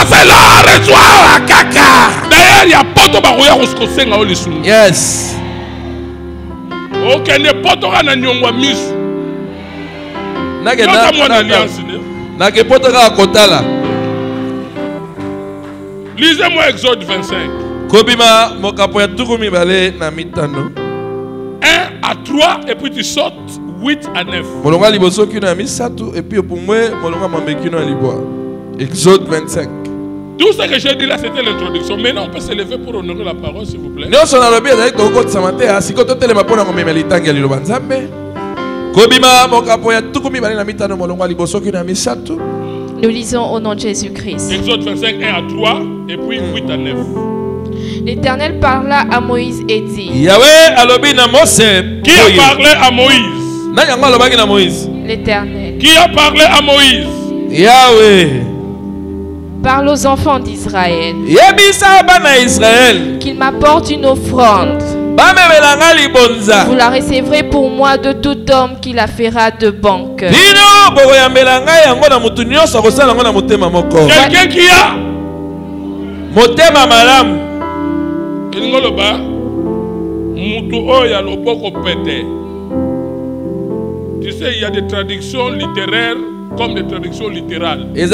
cela, reçois caca. D'ailleurs, il y a pas de barrière au Senga. Yes. Ok, ne pas de barrière mis. Lisez-moi Exode 25. Kobima mokapo ya tukumi bale na mitano 1 à 3 et puis tu sautes 8 à 9. Molonga liboso kino ya misatu et puis pour moi molonga mambekino ya liboa. Exode 25. Tout ce que j'ai dit là c'était l'introduction. Maintenant on peut se lever pour honorer la parole s'il vous plaît. Non son alobi ezali tokotisa mateya sikoto telema pona komema litangi ya liloba nzambe. Kobima mokapo ya tukumi bale na mitano molonga liboso kino ya misatu. Nous lisons au nom de Jésus-Christ. Exode 25 1 à 3 et puis 8 à 9. L'Éternel parla à Moïse et dit. Yahweh alobi na Mose. Qui a parlé à Moïse? Na yango alobaki na Moïse. L'Éternel. Qui a parlé à Moïse? Yahweh. Parle aux enfants d'Israël. Yebisa bana Israël. Qu'ils m'apportent une offrande. Bamebelanga libonza. Vous la recevrez pour moi de tout homme qui la fera de bon cœur. Bino boyambelanga yango na mutu nyonso akosala yango na motema moko. Quelqu'un qui a motema malamu. Elingoloba mutu oya loboko pete. Tu sais, il y a des traductions littéraires comme des traductions littérales. Dieu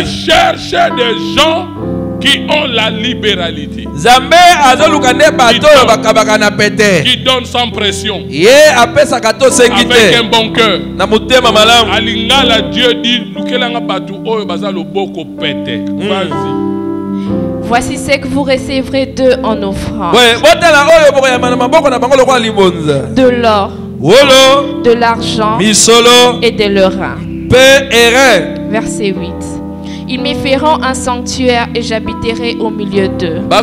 cherche des gens qui ont la libéralité. Qui donnent sans pression. Avec un bon cœur. Alingala Dieu dit vas-y. Voici ce que vous recevrez d'eux en offrande. De l'or, de l'argent et de l'erin. Verset 8. Ils me feront un sanctuaire et j'habiterai au milieu d'eux. Ils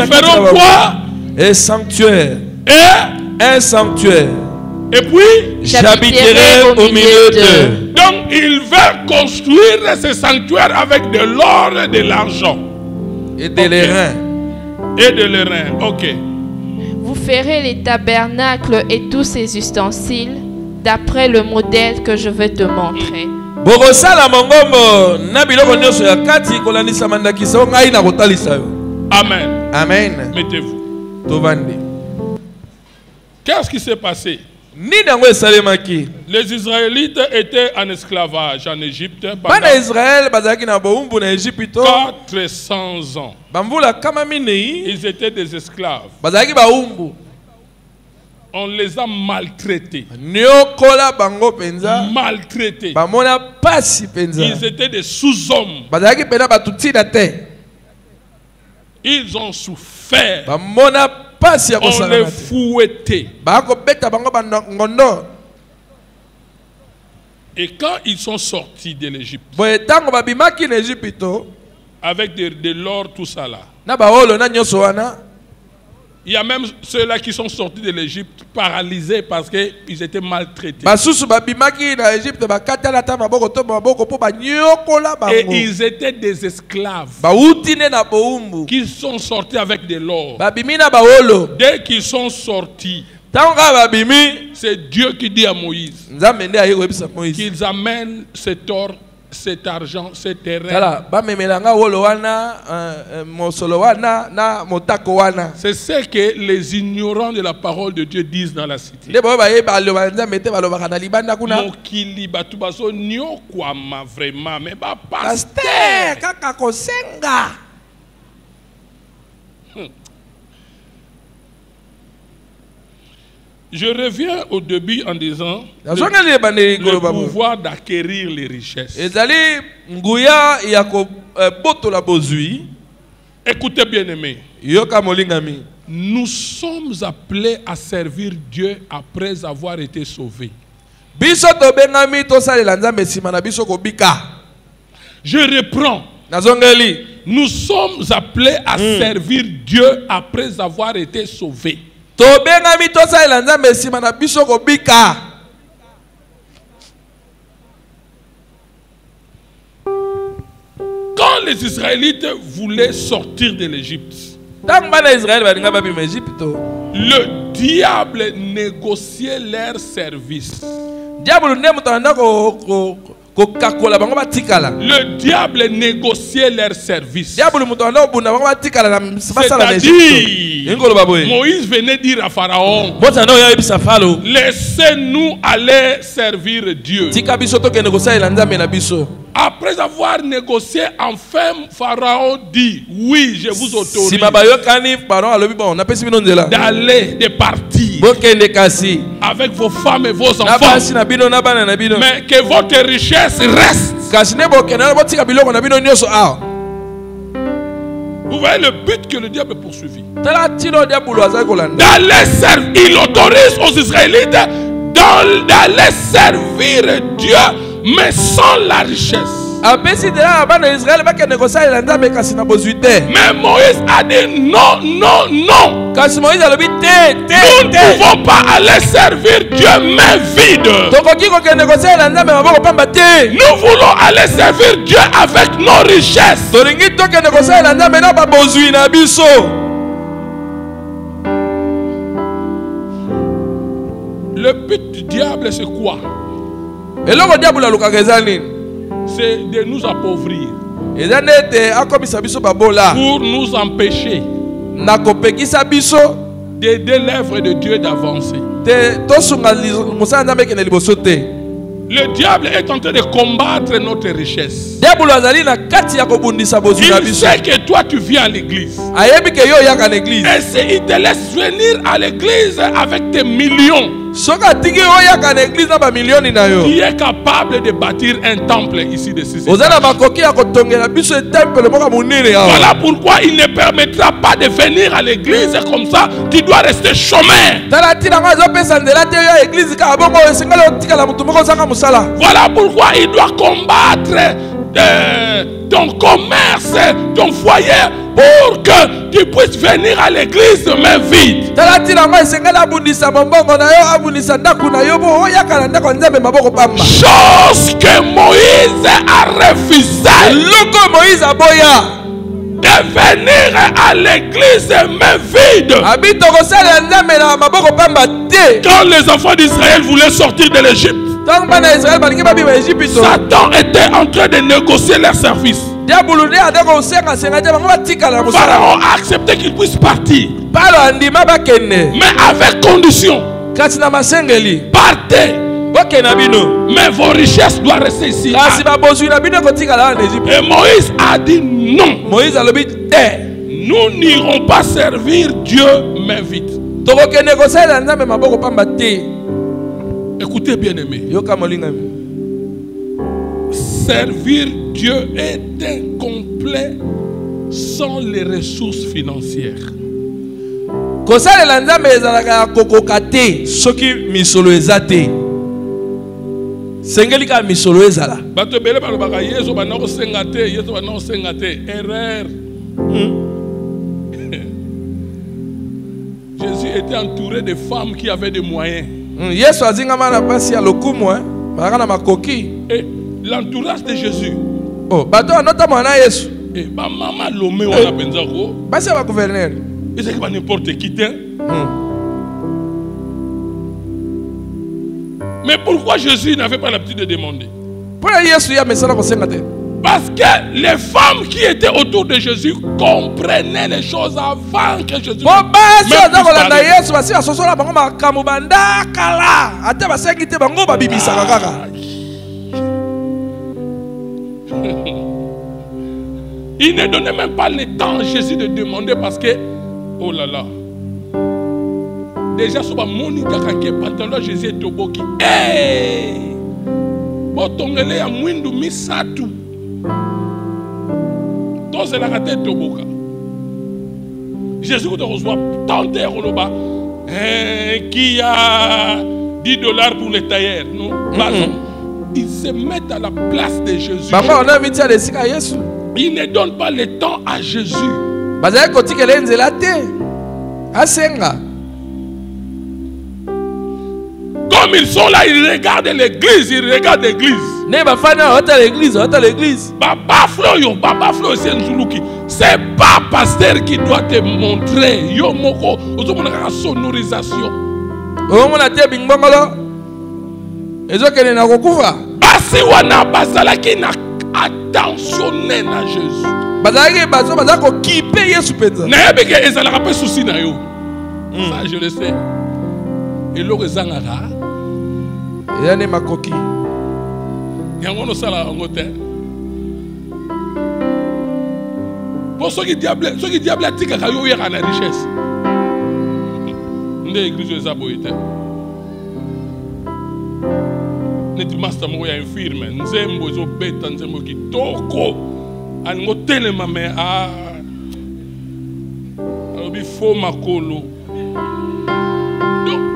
feront quoi? Un sanctuaire. Un sanctuaire. Et puis, j'habiterai au milieu d'eux. Donc, ils veulent construire ce sanctuaire avec de l'or et de l'argent. Et de l'airain. Et de l'airain, ok. Vous ferez les tabernacles et tous ces ustensiles d'après le modèle que je vais te montrer. Amen. Amen. Mettez-vous. Qu'est-ce qui s'est passé? Les Israélites étaient en esclavage en Égypte pendant 400 ans. Ils étaient des esclaves. On les a maltraités. Maltraités. Ils étaient des sous-hommes. Ils ont souffert. On les fouettait. Et quand ils sont sortis de l'Égypte, avec de l'or, tout ça là, il y a même ceux-là qui sont sortis de l'Égypte paralysés parce qu'ils étaient maltraités. Et ils étaient des esclaves qui sont sortis avec de l'or. Dès qu'ils sont sortis, c'est Dieu qui dit à Moïse qu'ils amènent cet or, cet argent, cet terrain. C'est ce que les ignorants de la parole de Dieu disent dans la cité. Mokili batu baso nyokwama vraiment mais ba pasteur kaka kosenga. Je reviens au début en disant le pouvoir d'acquérir les richesses. Écoutez bien aimé. Nous sommes appelés à servir Dieu après avoir été sauvés. Je reprends. Nous sommes appelés à servir Dieu après avoir été sauvés. Quand les Israélites voulaient sortir de l'Égypte, le diable négociait leur service. Le diable négociait leur service. C'est-à-dire, Moïse venait dire à Pharaon, laissez-nous aller servir Dieu. Après avoir négocié, enfin Pharaon dit, oui, je vous autorise d'aller, de partir avec vos femmes et vos enfants, mais que votre richesse reste. Vous voyez le but que le diable poursuivit. D'aller servir, il autorise aux Israélites d'aller servir Dieu, mais sans la richesse. Mais Moïse a dit non, non, non. Nous ne pouvons pas aller servir Dieu main vide. Nous voulons aller servir Dieu avec nos richesses. Le but du diable, c'est quoi? C'est de nous appauvrir, pour nous empêcher d'aider l'œuvre de Dieu d'avancer. Le diable est en train de combattre notre richesse. Il sait que toi tu viens à l'église. Et s'il te laisse venir à l'église avec tes millions, qui est capable de bâtir un temple ici de Sicile. Voilà pourquoi il ne permettra pas de venir à l'église comme ça. Tu dois rester chômeur. Voilà pourquoi il doit combattre ton commerce, ton foyer, pour que tu puisses venir à l'église main vide. Chose que Moïse a refusé. De venir à l'église main vide. Quand les enfants d'Israël voulaient sortir de l'Égypte, Satan était en train de négocier leur service. Pharaon a accepté qu'il puisse partir, mais avec condition. Partez. Mais vos richesses doivent rester ici. Et Moïse a dit non. Nous n'irons pas servir Dieu, mais vite. Écoutez bien aimé. Servir Dieu est incomplet sans les ressources financières. Erreur. Jésus était entouré de femmes qui avaient des moyens. Et l'entourage de Jésus. Et maman lomé on a benzako. Et c'est pas n'importe qui. Mais pourquoi Jésus n'avait pas l'habitude de demander? Parce que les femmes qui étaient autour de Jésus comprenaient les choses avant que Jésus Il ne donnait même pas le temps à Jésus de demander parce que, oh là là, déjà, sur ma monica kake pantalon Jésus est au boki. Hey! Botongele ya mwindu misatu. Tous la raté au boka. Jésus te reçoit tant d'heures au bas. Qui a $10 pour les tailleurs, non? Ils se mettent à la place de Jésus. Ils ne donnent pas le temps à Jésus. Comme ils sont là, ils regardent l'église, ils regardent l'église. C'est pas pasteur qui doit te montrer. Yo moko, la sonorisation. Basi wana basala qui n'a attentionné na Jésus. Ça je le sais. Et l'eau ezangara. Et ma coquille. Yangono sala ngote. Pour ceux qui diable atika kayo ya na richesse. Nde église ezaboite. Net master mo ya infirme, nzembo zo beta nzembo kitoko. Ango telema me a obi fo makolo.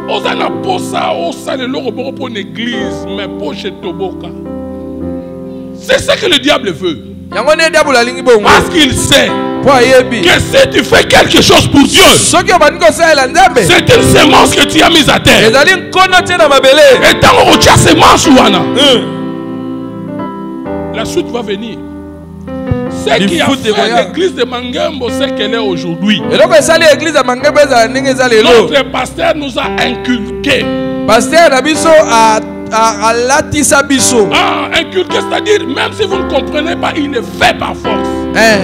Osana posa osale loro pour une église mais pour chez Toboka. C'est ce que le diable veut. Parce qu'il sait que si tu fais quelque chose pour Dieu, c'est une semence que tu as mise à terre. Et tant que tu as semence, la suite va venir. Ce qui a fait l'église de Mangembo, c'est qu'elle est aujourd'hui. Notre pasteur nous a inculqué. Inculqué, c'est-à-dire, même si vous ne comprenez pas, il le fait par force. Et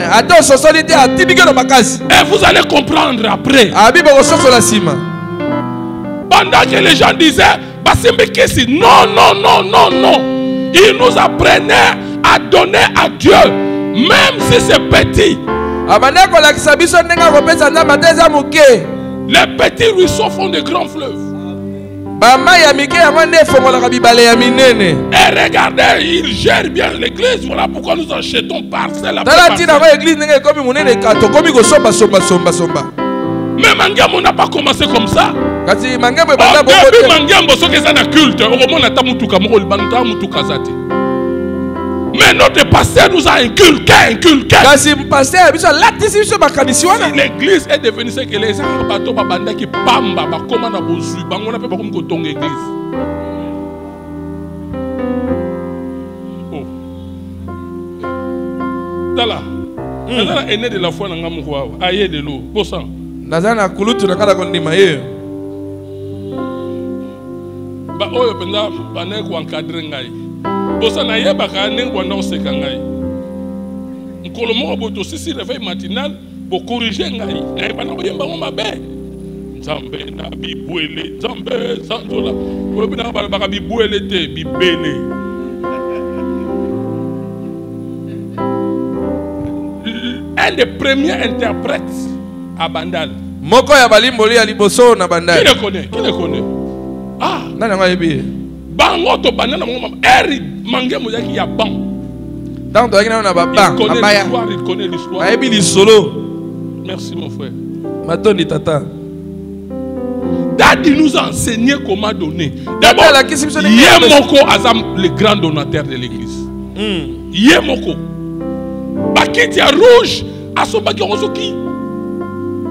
vous allez comprendre après. Pendant que les gens disaient, non, non, non, non, non. Il nous apprenait à donner à Dieu. Même si c'est petit. Les petits ruisseaux font de grands fleuves. Et regardez, ils gèrent bien l'église. Voilà pourquoi nous achetons parcelle après parcelle. Mais Mangembo n'a pas commencé comme ça. Depuis Mangembo, ce qui est un culte, mais notre pasteur nous a inculqué. Si l'église est devenue ce qu'elle est, c'est un bateau qui pamba, comme on a besoin, on a pas comme coton église. Oh. Tala. Tala est né de la foi dans Ngamoua. Aïe de l'eau. Pour ça. Nazana kulutu na kada kondima yeye. Ba oyo penda bane ko encadrer ngai. Bosa na yeba ka nengo na oseka ngai. Nkolo mo boto sisi réveil matinal pour corriger ngai. Ngai bana ko yemba mabe. Nzambe na bibwele, Nzambe sanzola. Olobi na baka bibwele te, bibele. Un des premiers interprètes à Bandal. Moko ya balimboli ya liboso na Bandal. Qui le connaît? Qui le connaît? Ah. Nana ngayebi. Bango to banana mama. Eri mangé mozaki ya ban. Donc toi qui na ba ban. Il connaît l'histoire, il connaît l'histoire. Ngayebi li solo. Merci mon frère. Matoni tata. Dadi nous a enseigné comment donner. D'abord, Yemoko Azam, le grand donateur de l'église. Yemoko. Bakiti rouge, à son baki Rozoki.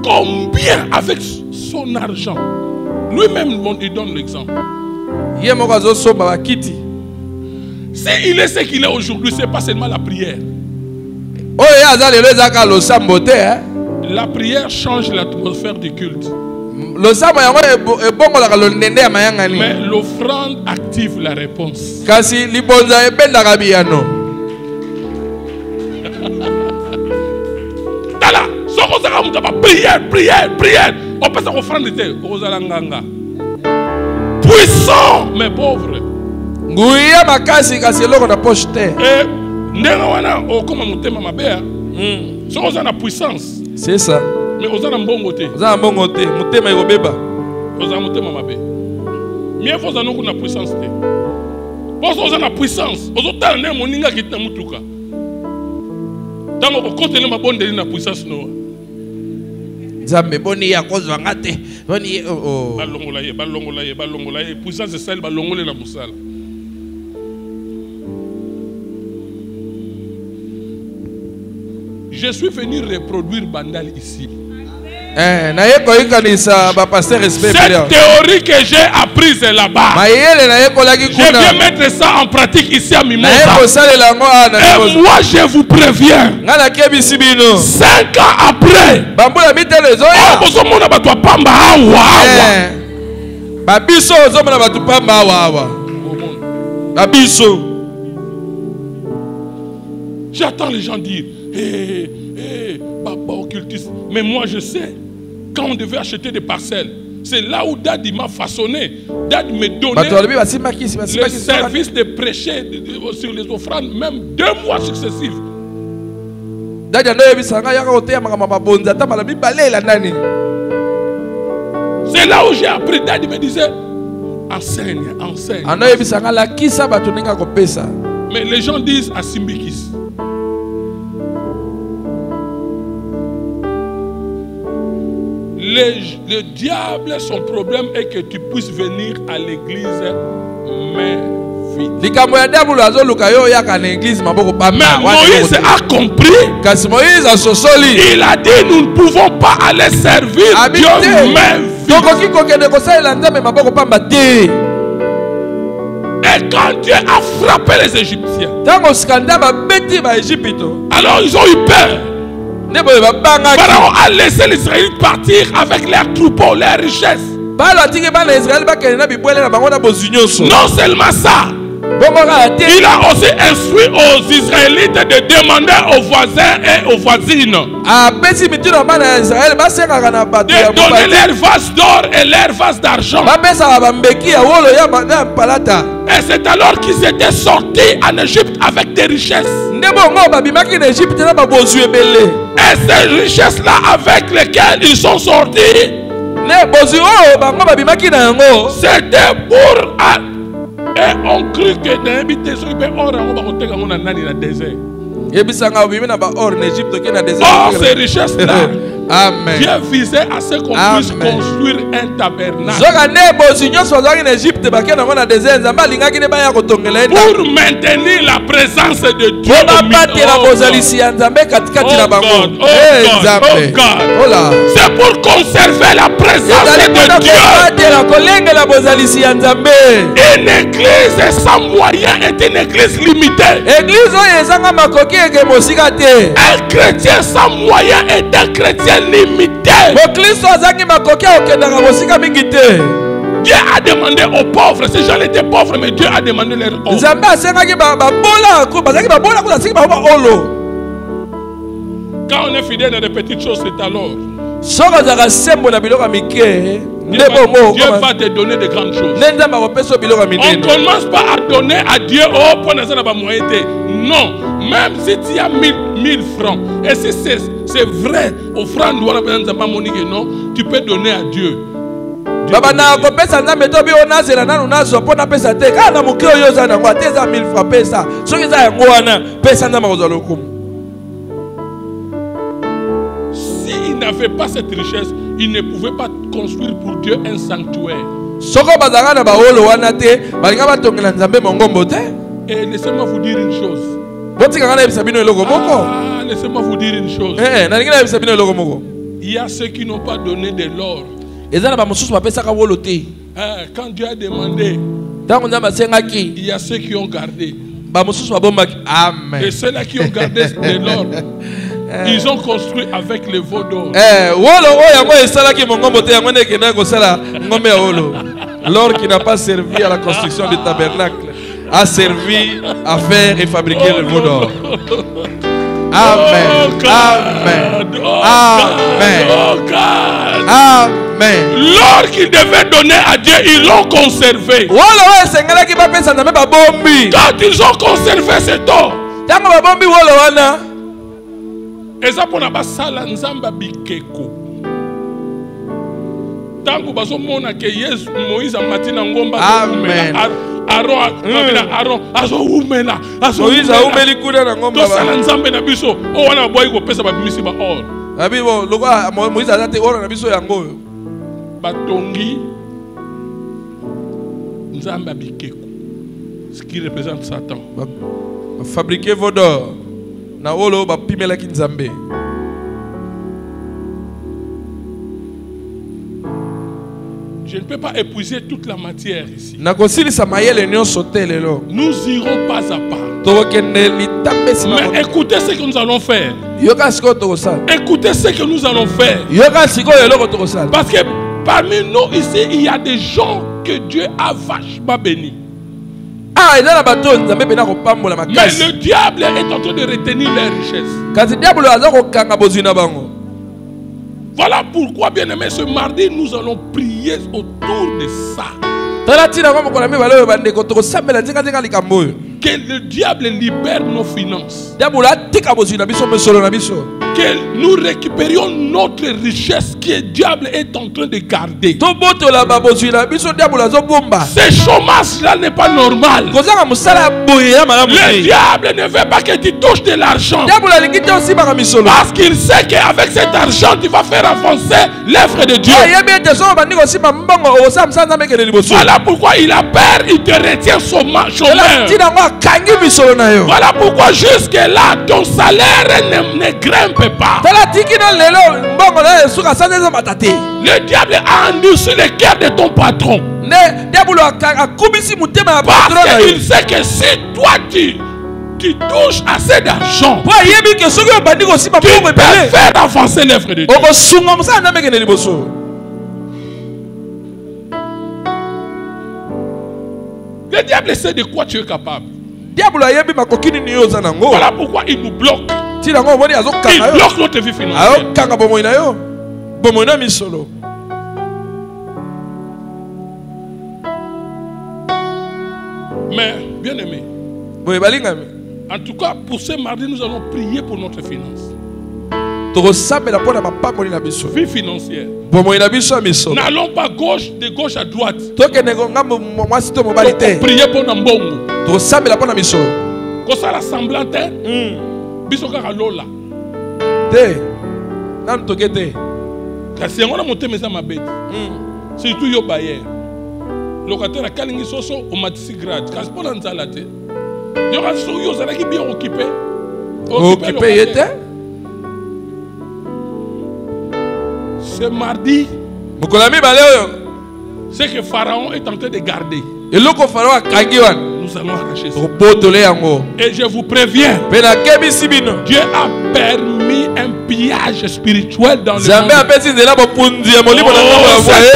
Combien avec son argent? Lui-même, il donne l'exemple. Yemoko Azoso Bakiti. Si il est ce qu'il est aujourd'hui, c'est pas seulement la prière. La prière change l'atmosphère du culte. Mais l'offrande active la réponse. Prière. On peut s'offrande puissant mais pauvre. Et la puissance. C'est ça. Mais on a bongoté. Mutema irobeba. On a mutema mabe. Mieux faut ça nous na puissance té. Parce qu'on a la puissance. On a tellement moninga qui na mutuka. Tant on côté le mabonde na puissance no. Nzambe boni ya kozwa ngate. Boni oh. Balongola ye. Puissance c'est celle balongole na musala. Je suis venu reproduire Bandal ici. Cette théorie que j'ai apprise là-bas, je viens mettre ça en pratique ici à Mimosa. Et moi je vous préviens, 5 ans après, j'attends les gens dire papa occultiste. Mais moi je sais, quand on devait acheter des parcelles, c'est là où Dadi m'a façonné. Dadi me donnait le service de prêcher sur les offrandes, même 2 mois successifs. C'est là où j'ai appris. Dadi me disait, enseigne. Mais les gens disent à Simbikis. Le diable, son problème est que tu puisses venir à l'église, mais vite. Mais Moïse a compris. Il a dit, nous ne pouvons pas aller servir Dieu, mais vite. Et quand Dieu a frappé les Égyptiens, alors ils ont eu peur. Pharaon a laissé les Israélites partir avec leurs troupeaux, leurs richesses. Non seulement ça, il a aussi instruit aux Israélites de demander aux voisins et aux voisines de donner leurs vases d'or et leurs vases d'argent. Et c'est alors qu'ils étaient sortis en Égypte avec des richesses. Et ces richesses-là avec lesquelles ils sont sortis, c'était pour... Et on crut que dans le désert. Or, ces richesses-là, Dieu visait à ce qu'on puisse construire un tabernacle. Pour maintenir la présence de Dieu. C'est pour conserver la présence de Dieu. Une église sans moyens est une église limitée. Un chrétien sans moyens est un chrétien limité. Dieu a demandé aux pauvres, ces gens étaient pauvres, mais Dieu a demandé leur or. Quand on est fidèle dans des petites choses, c'est alors. Dieu va te donner de grandes choses. On ne commence pas à donner à Dieu non, même si tu as 1000 francs, et si c'est vrai, offrande, non, tu peux donner à Dieu. S'il n'avait pas cette richesse, il ne pouvait pas construire pour Dieu un sanctuaire. Et laissez-moi vous dire une chose. Laissez-moi vous dire une chose. Il y a ceux qui n'ont pas donné de l'or. Quand Dieu a demandé, il y a ceux qui ont gardé. Amen. Et ceux-là qui ont gardé de l'or, ils ont construit avec les veaux d'or. L'or qui n'a pas servi à la construction du tabernacle a servi à faire et fabriquer le veau d'or. Amen. Amen. Amen. Amen. L'or qu'ils devaient donner à Dieu, ils l'ont conservé. Quand ils ont conservé cet or, et ça pour la sala nzamba bikeko. Tango bazo mona ke Yesu Moïse amatina ngomba. Amen. Aaron azo umela. Moïse a umeli kuna na ngomba. To sala nzambe na biso. O wana boy ko pesa ba bimisi ba or. Abibo lokwa Moïse azate or na biso yango. Batongi nzamba bikeko. Ce qui représente Satan. Fabriquer veau d'or. Na wolo ba pimela ki nzambe. Je ne peux pas épuiser toute la matière ici. Nous irons pas à pas. Mais écoutez ce que nous allons faire. Écoutez ce que nous allons faire. Parce que parmi nous ici, il y a des gens que Dieu a vachement bénis. Mais le diable est en train de retenir leurs richesses. Voilà pourquoi, bien aimé, ce mardi, nous allons prier autour de ça. Que le diable libère nos finances. Que nous récupérions notre richesse que le diable est en train de garder. Ce chômage-là n'est pas normal. Le diable ne veut pas que tu touches de l'argent. Parce qu'il sait qu'avec cet argent, tu vas faire avancer l'œuvre de Dieu. Voilà pourquoi il a peur, il te retient son chômeur. Voilà pourquoi jusque-là, ton salaire ne grimpe pas. Le diable a endurci le cœur de ton patron. Parce qu'il sait que si toi tu touches assez d'argent, tu peux faire avancer l'œuvre de Dieu. Le diable sait de quoi tu es capable. Voilà pourquoi il nous bloque. Il bloque notre vie financière. Mais, bien aimé, en tout cas, pour ce mardi, nous allons prier pour notre finance. Vie financière. N'allons pas de gauche à droite. Priez pour Nambongo. Quand ça rassemble en terre, bisoka lola. Kasi on a monté mes amis bête. Surtout yo bayer. Locataire à Kalingi Soso au Matisi Grade. Kasi pour l'anzalate. Yo raso yo ça qui bien occupé. Occupé était. Ce mardi, c'est que Pharaon est en train de garder. Nous allons arracher ça. Et je vous préviens, Dieu a permis un pillage spirituel dans le monde. C'est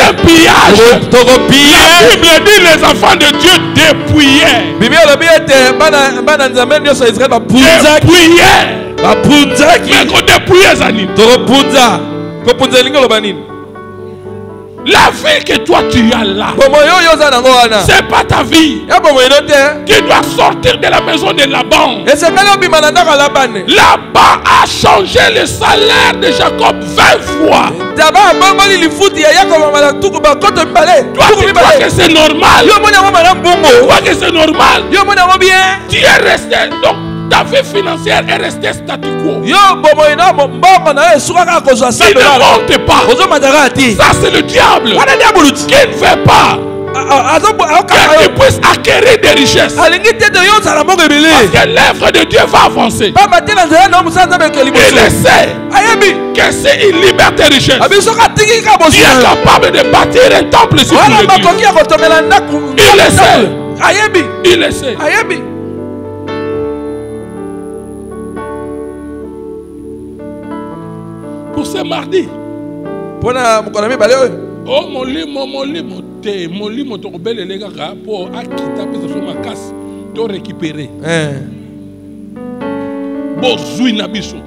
un pillage. La Bible dit les enfants de Dieu dépouillaient. Dépouillaient. Mais qu'on dépouillait, Zani. La vie que toi tu as là, c'est pas ta vie. Tu dois sortir de la maison de Laban. Laban a changé le salaire de Jacob 20 fois. Toi, tu crois que c'est normal? Tu crois que c'est normal? Tu es resté, donc ta vie financière est restée statu quo. Ne monte pas. Ça c'est le diable qui ne veut pas que tu puisses acquérir des richesses. Parce que l'œuvre de Dieu va avancer. Il sait que s'il libère tes richesses, tu es capable de bâtir un temple sur l'église. Il le sait. Il le sait. Pour ce mardi. Oh mon lit, mon bel les gars pour acquitter sur ma casse, de récupérer. Bozui nabiso.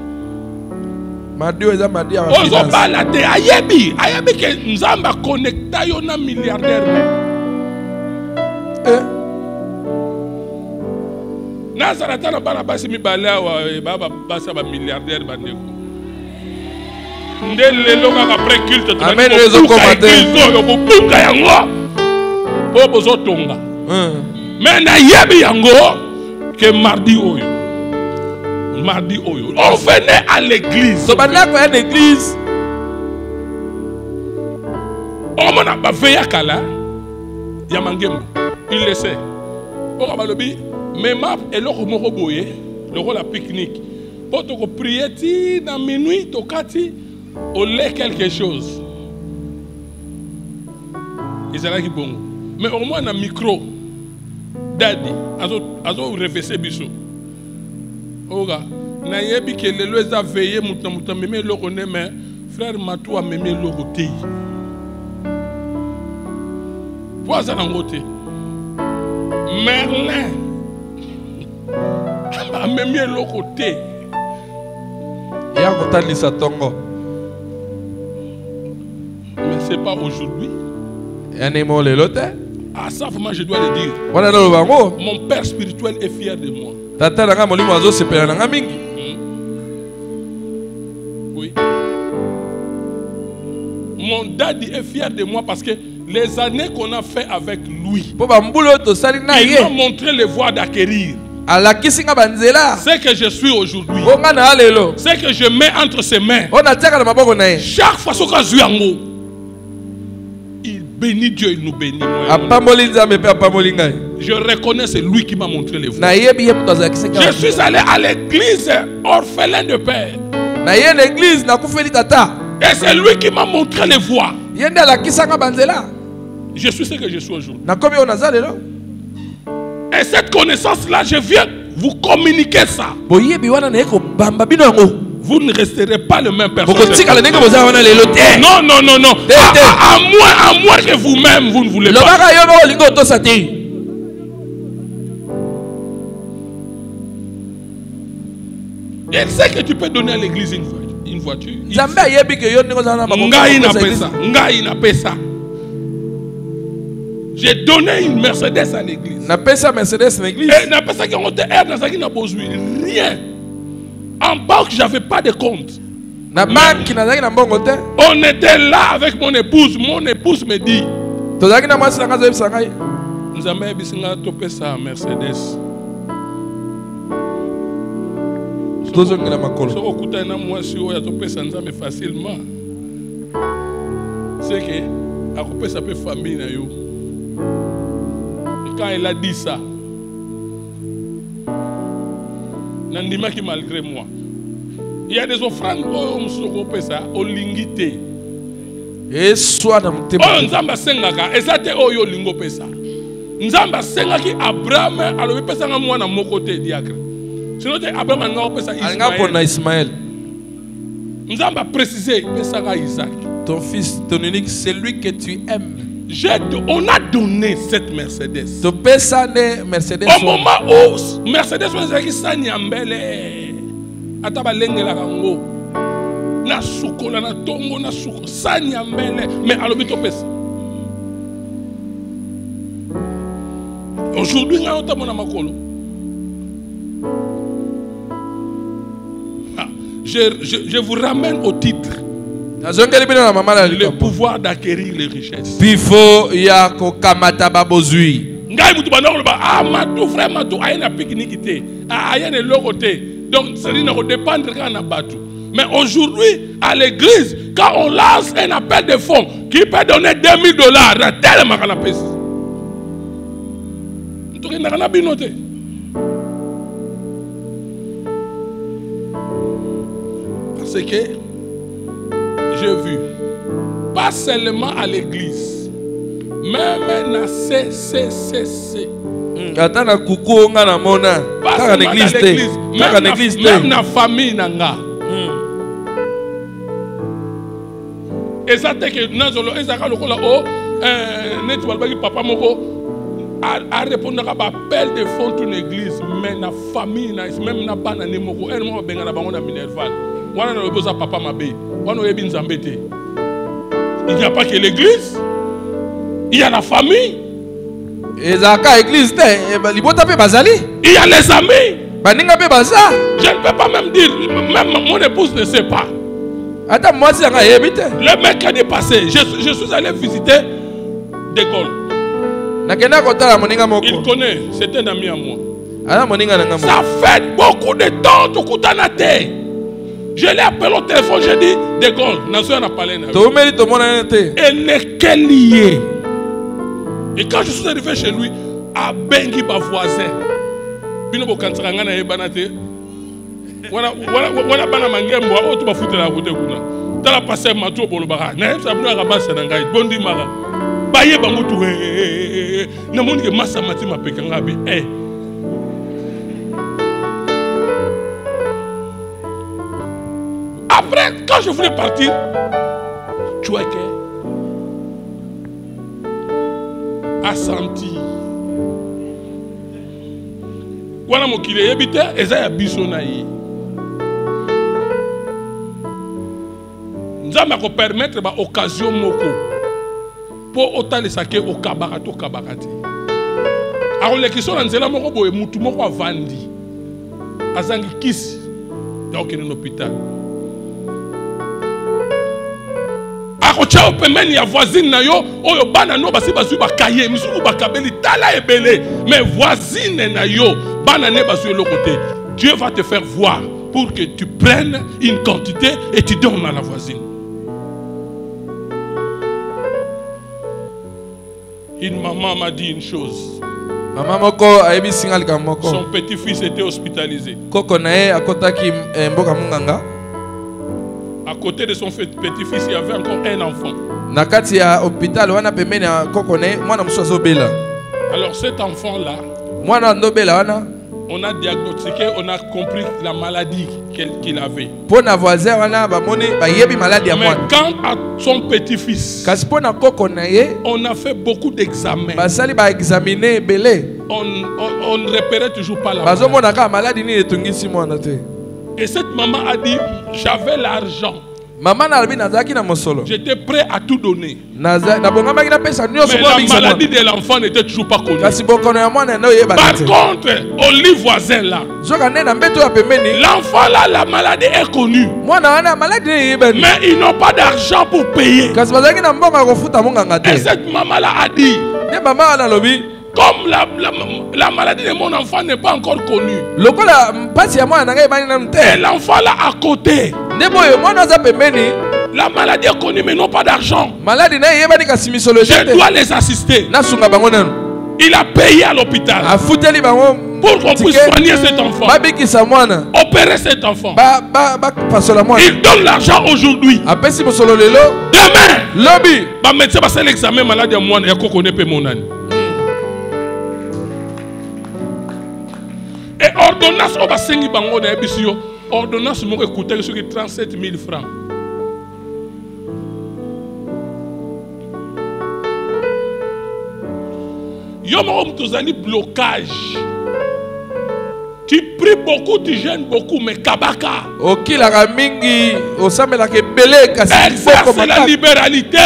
Madio eza madia. Ozo balade ayebi que nzamba connecta yo na milliardaire. Nazarata na bana basi mi balaa wa baba basa ba milliardaire bandeko. Après culte, amen les commentaires. Mais na yebi yango que mardi oyo. On venait à l'église. On m'a pas veillé à Kala. Yamangembo. Il le sait. On a balobi même et le romoro boye, le rôle à pique-nique. Pour te prier ti na minuit tokati. On lait quelque chose. Ils allaient qui bon. Mais au moins un micro. Daddy. Azo réfléchir biso. Oga. Na yebi que le lois a veillé mouta mémé le connaît mais frère Matou a mémé le côté. Poisa dans côté. Merlin. A mémé le côté. Ya kotali sa tongo. Mais c'est pas aujourd'hui. Ah, ça, moi, je dois le dire. Mon père spirituel est fier de moi. Oui. Mon daddy est fier de moi parce que les années qu'on a fait avec lui, il m'a montré les voies d'acquérir. Ce que je suis aujourd'hui, ce que je mets entre ses mains, chaque fois que je suis en haut, il bénit Dieu, il nous bénit. Je reconnais c'est lui qui m'a montré les voies. Je suis allé à l'église orphelin de père. Et c'est lui qui m'a montré les voies. Je suis ce que je suis aujourd'hui. Et cette connaissance-là, je viens vous communiquer ça. Vous ne resterez pas le même personne. Non, non, non, non. À moins que vous-même, vous ne voulez pas. Il sait que tu peux donner à l'église une voiture. Ngai n'a pas ça. J'ai donné une Mercedes à l'église. Et n'a pas ça qui ont été dans ça qui n'a pas besoin rien. En banque, j'avais pas de compte. On était là avec mon épouse. Mon épouse me dit, nous avons topé ça Mercedes. Facilement. C'est que à couper ça peut famille. Quand elle a dit ça, Nandima qui malgré moi, il y a des offrandes qui ça au lingité. Et soit dans tes mains. Nzamba sengaka, et ça te oyo lingo pesa. Nzamba sengaki Abraham, alors pesa nga moi na mon côté diacre. Sinon te Abraham nga pesa Ismaël. Nzamba préciser pesa nga Isaac. Ton fils, ton unique, c'est lui que tu aimes. On a donné cette Mercedes. Au moment où Mercedes was like Sanyambele. Ataba lengela kango. na sukola na tongo na suko sanya mbele mais alobito pesa. Aujourd'hui nga ota mona makolo. Je vous ramène au titre. Le pouvoir d'acquérir les richesses. Pifo ya ko kamata babozui. Ngai mutu banoko ba ah matu frère matu ayena pique-nique té. Ah ayena lokoté. Donc ça ne dépendre quand na batu. Mais aujourd'hui à l'église quand on lance un appel de fonds qui peut donner $2000 à tel makanapes. Ntoki nakana binoté. Parce que j'ai vu, pas seulement à l'église, même dans CCCC. Attends, na kuku nga na mona. Pas seulement dans l'église, même dans la famille nanga. Et ça c'est que nazolo ezaka lokola o netu balbaki papa moko a répondre à l'appel de fonds d'une église, mais dans la famille même na bana ne moko elle mo benga na bango na Minerval. Wana na boza papa mabe. Wana oyebi nzambe te. Il n'y a pas que l'église, il y a la famille. Et zaka église te libota pe bazali. Il y a les amis. Baninga pe baza. Je ne peux pas même dire, même mon épouse ne sait pas. Attends, moi c'est nga yebite. Le mec a dépassé. Je suis allé visiter De Gaulle. Nakenda kotala moninga moko. Il connaît, c'est un ami à moi. Ala moninga nanga moko. Ça fait beaucoup de temps to kutana te. Je l'ai appelé au téléphone, j'ai dit De Gaulle, Nation a parlé. Elle n'est qu'elle liée. Et quand je suis arrivé chez lui, à Bengi ma voisin, Binobo Kantrangana et Banate, voilà Bana Mangembo, tu vas foutre la route. Tu as passé ma tour pour le bar. Naïm Sabou Rabas Nangai, Bondi Mara. Baye Bangoutou, Namon que Massa Matima Pekangabi. Après, quand je voulais partir, tu vois que a senti. Voilà mon qu'il est habité, et ça y a bisonaï. Nous allons permettre l'occasion moko pour autant les saquer au kabarato kabarati. Alors les questions dans zela moko boye mutu moko avandi. Azangi kisi. Donc il est dans l'hôpital. Akocha opemeni ya voisine na yo oyo bana no basi basu ba kaye misuku ba kabeli tala ebele mais voisine na yo bana ne basu le côté. Dieu va te faire voir pour que tu prennes une quantité et tu donnes à la voisine. Une maman m'a dit une chose. Maman moko ayebi singal ka moko. Son petit-fils était hospitalisé. Koko nae akotaki mboka munganga. À côté de son petit-fils, il y avait encore un enfant. Nakati ya hôpital wana pembeni ya koko nae mwana mususu bela. Alors cet enfant-là, mwana ndobela wana, on a diagnostiqué, on a compris la maladie qu'il avait. Pona voisin wana ba moni ba yebi maladie ya mwana. Mais quand à son petit-fils, kasi pona koko nae, on a fait beaucoup d'examens. Basali ba examiner belé. On ne repérait toujours pas la maladie. Bazo mona ka maladie ni etungisi mwana te. Et cette maman a dit, j'avais l'argent. Maman na nazaki na mosolo. J'étais prêt à tout donner. Na bonga na pesa nyo so mais la maladie de l'enfant n'était toujours pas connue. Kasi bokono ya mwana no yeba. Par contre, au lit voisin là, l'enfant là, la maladie est connue. Mais ils n'ont pas d'argent pour payer. Et cette maman là a dit, comme la maladie de mon enfant n'est pas encore connue, et l'enfant là à côté, la maladie est connue mais non pas d'argent, je dois les assister. Il a payé à l'hôpital pour qu'on puisse soigner cet enfant, opérer cet enfant. Il donne l'argent aujourd'hui. Demain, le médecin va faire l'examen maladie à moi et qu'on connaît pas mon âne. Et ordonnance, on va s'engager bango na ebisio. Ordonnance mo écouter sur 37 000 francs. Yo mo tozali blocage. Tu pries beaucoup, tu gênes beaucoup, mais kabaka. Exerce la libéralité.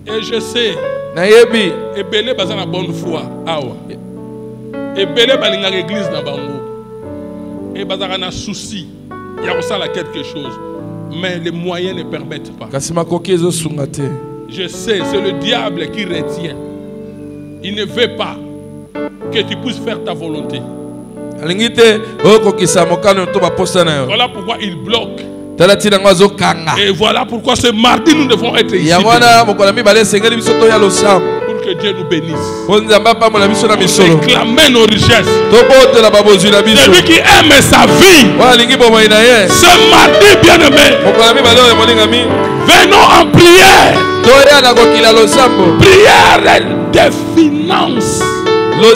Et je sais. Et belé bazana bonne foi. Awa. Et belé balinga l'église na bango. Et bazana na souci. Il y a aussi quelque chose. Mais les moyens ne permettent pas. Je sais, c'est le diable qui retient. Il ne veut pas que tu puisses faire ta volonté. Voilà pourquoi il bloque. Et voilà pourquoi ce mardi nous devons être ici. Pour que Dieu nous bénisse. Réclamer nos richesses. Celui qui aime sa vie. Ce mardi, bien-aimé, venons en prière. Prière des finances. Les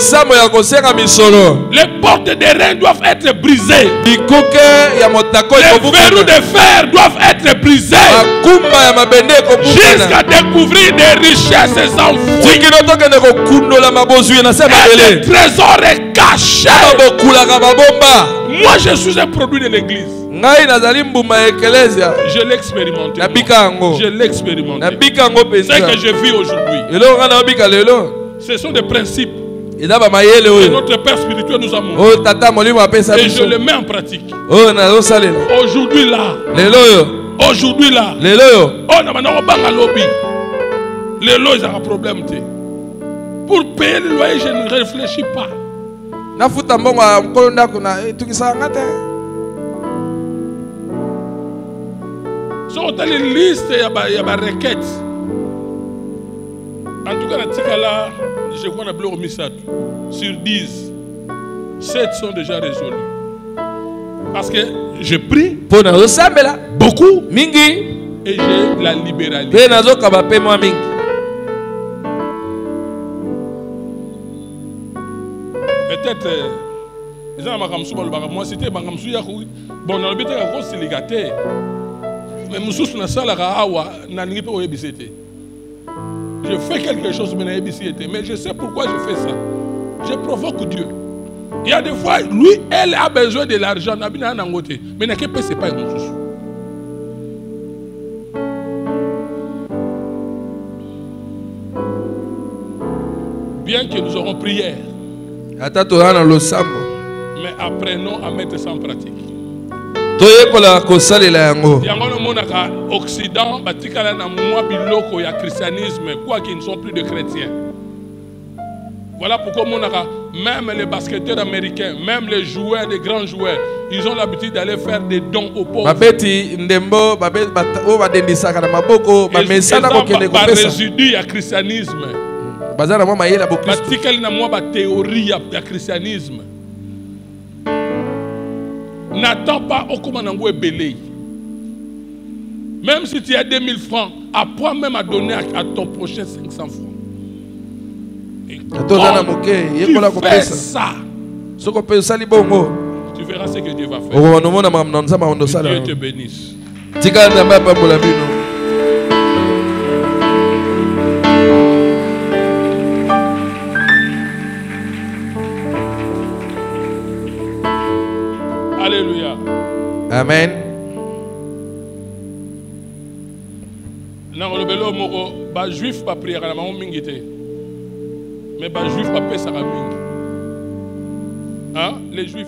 portes des reins doivent être brisées. Les verrous de fer doivent être brisés. Jusqu'à découvrir des richesses enfouies. Et des trésors cachés. Moi, je suis un produit de l'église. Je l'ai expérimenté. Je l'ai expérimenté. C'est que je vis aujourd'hui. Ce sont des principes que notre Père spirituel nous a montré. Et je le mets en pratique. Aujourd'hui là. Aujourd'hui là. On a un lobby. Les lois, ils ont un problème. Pour payer le loyer, je ne réfléchis pas. Sur les listes, il y a des requêtes. En tout cas, je crois qu'on a bloqué sur 10. 7 sont déjà résolus. Parce que je prie beaucoup et j'ai la libéralité. Peut-être, moi c'était bon, on a été célibataire. Mais je fais quelque chose, mais je sais pourquoi je fais ça. Je provoque Dieu. Il y a des fois, lui, elle a besoin de l'argent. Mais il n'y a pas de bien que nous aurons prière, mais apprenons à mettre ça en pratique. Occident, christianisme, quoi qu'ils ne sont plus de chrétiens. Voilà pourquoi même les basketteurs américains, même les joueurs, les grands joueurs, ils ont l'habitude d'aller faire des dons aux pauvres. Ils ont par résidu à christianisme. Théorie à christianisme. N'attends pas au commandant belé. Même si tu as 2000 francs, apprends même à donner à ton prochain 500 francs. Et quand tu fais ça, tu verras ce que Dieu va faire. Que Dieu te bénisse. Alléluia. Amen. Les juifs pas prier à la maman mingité. Mais les juifs pas payer ça à mingi. Hein? Les juifs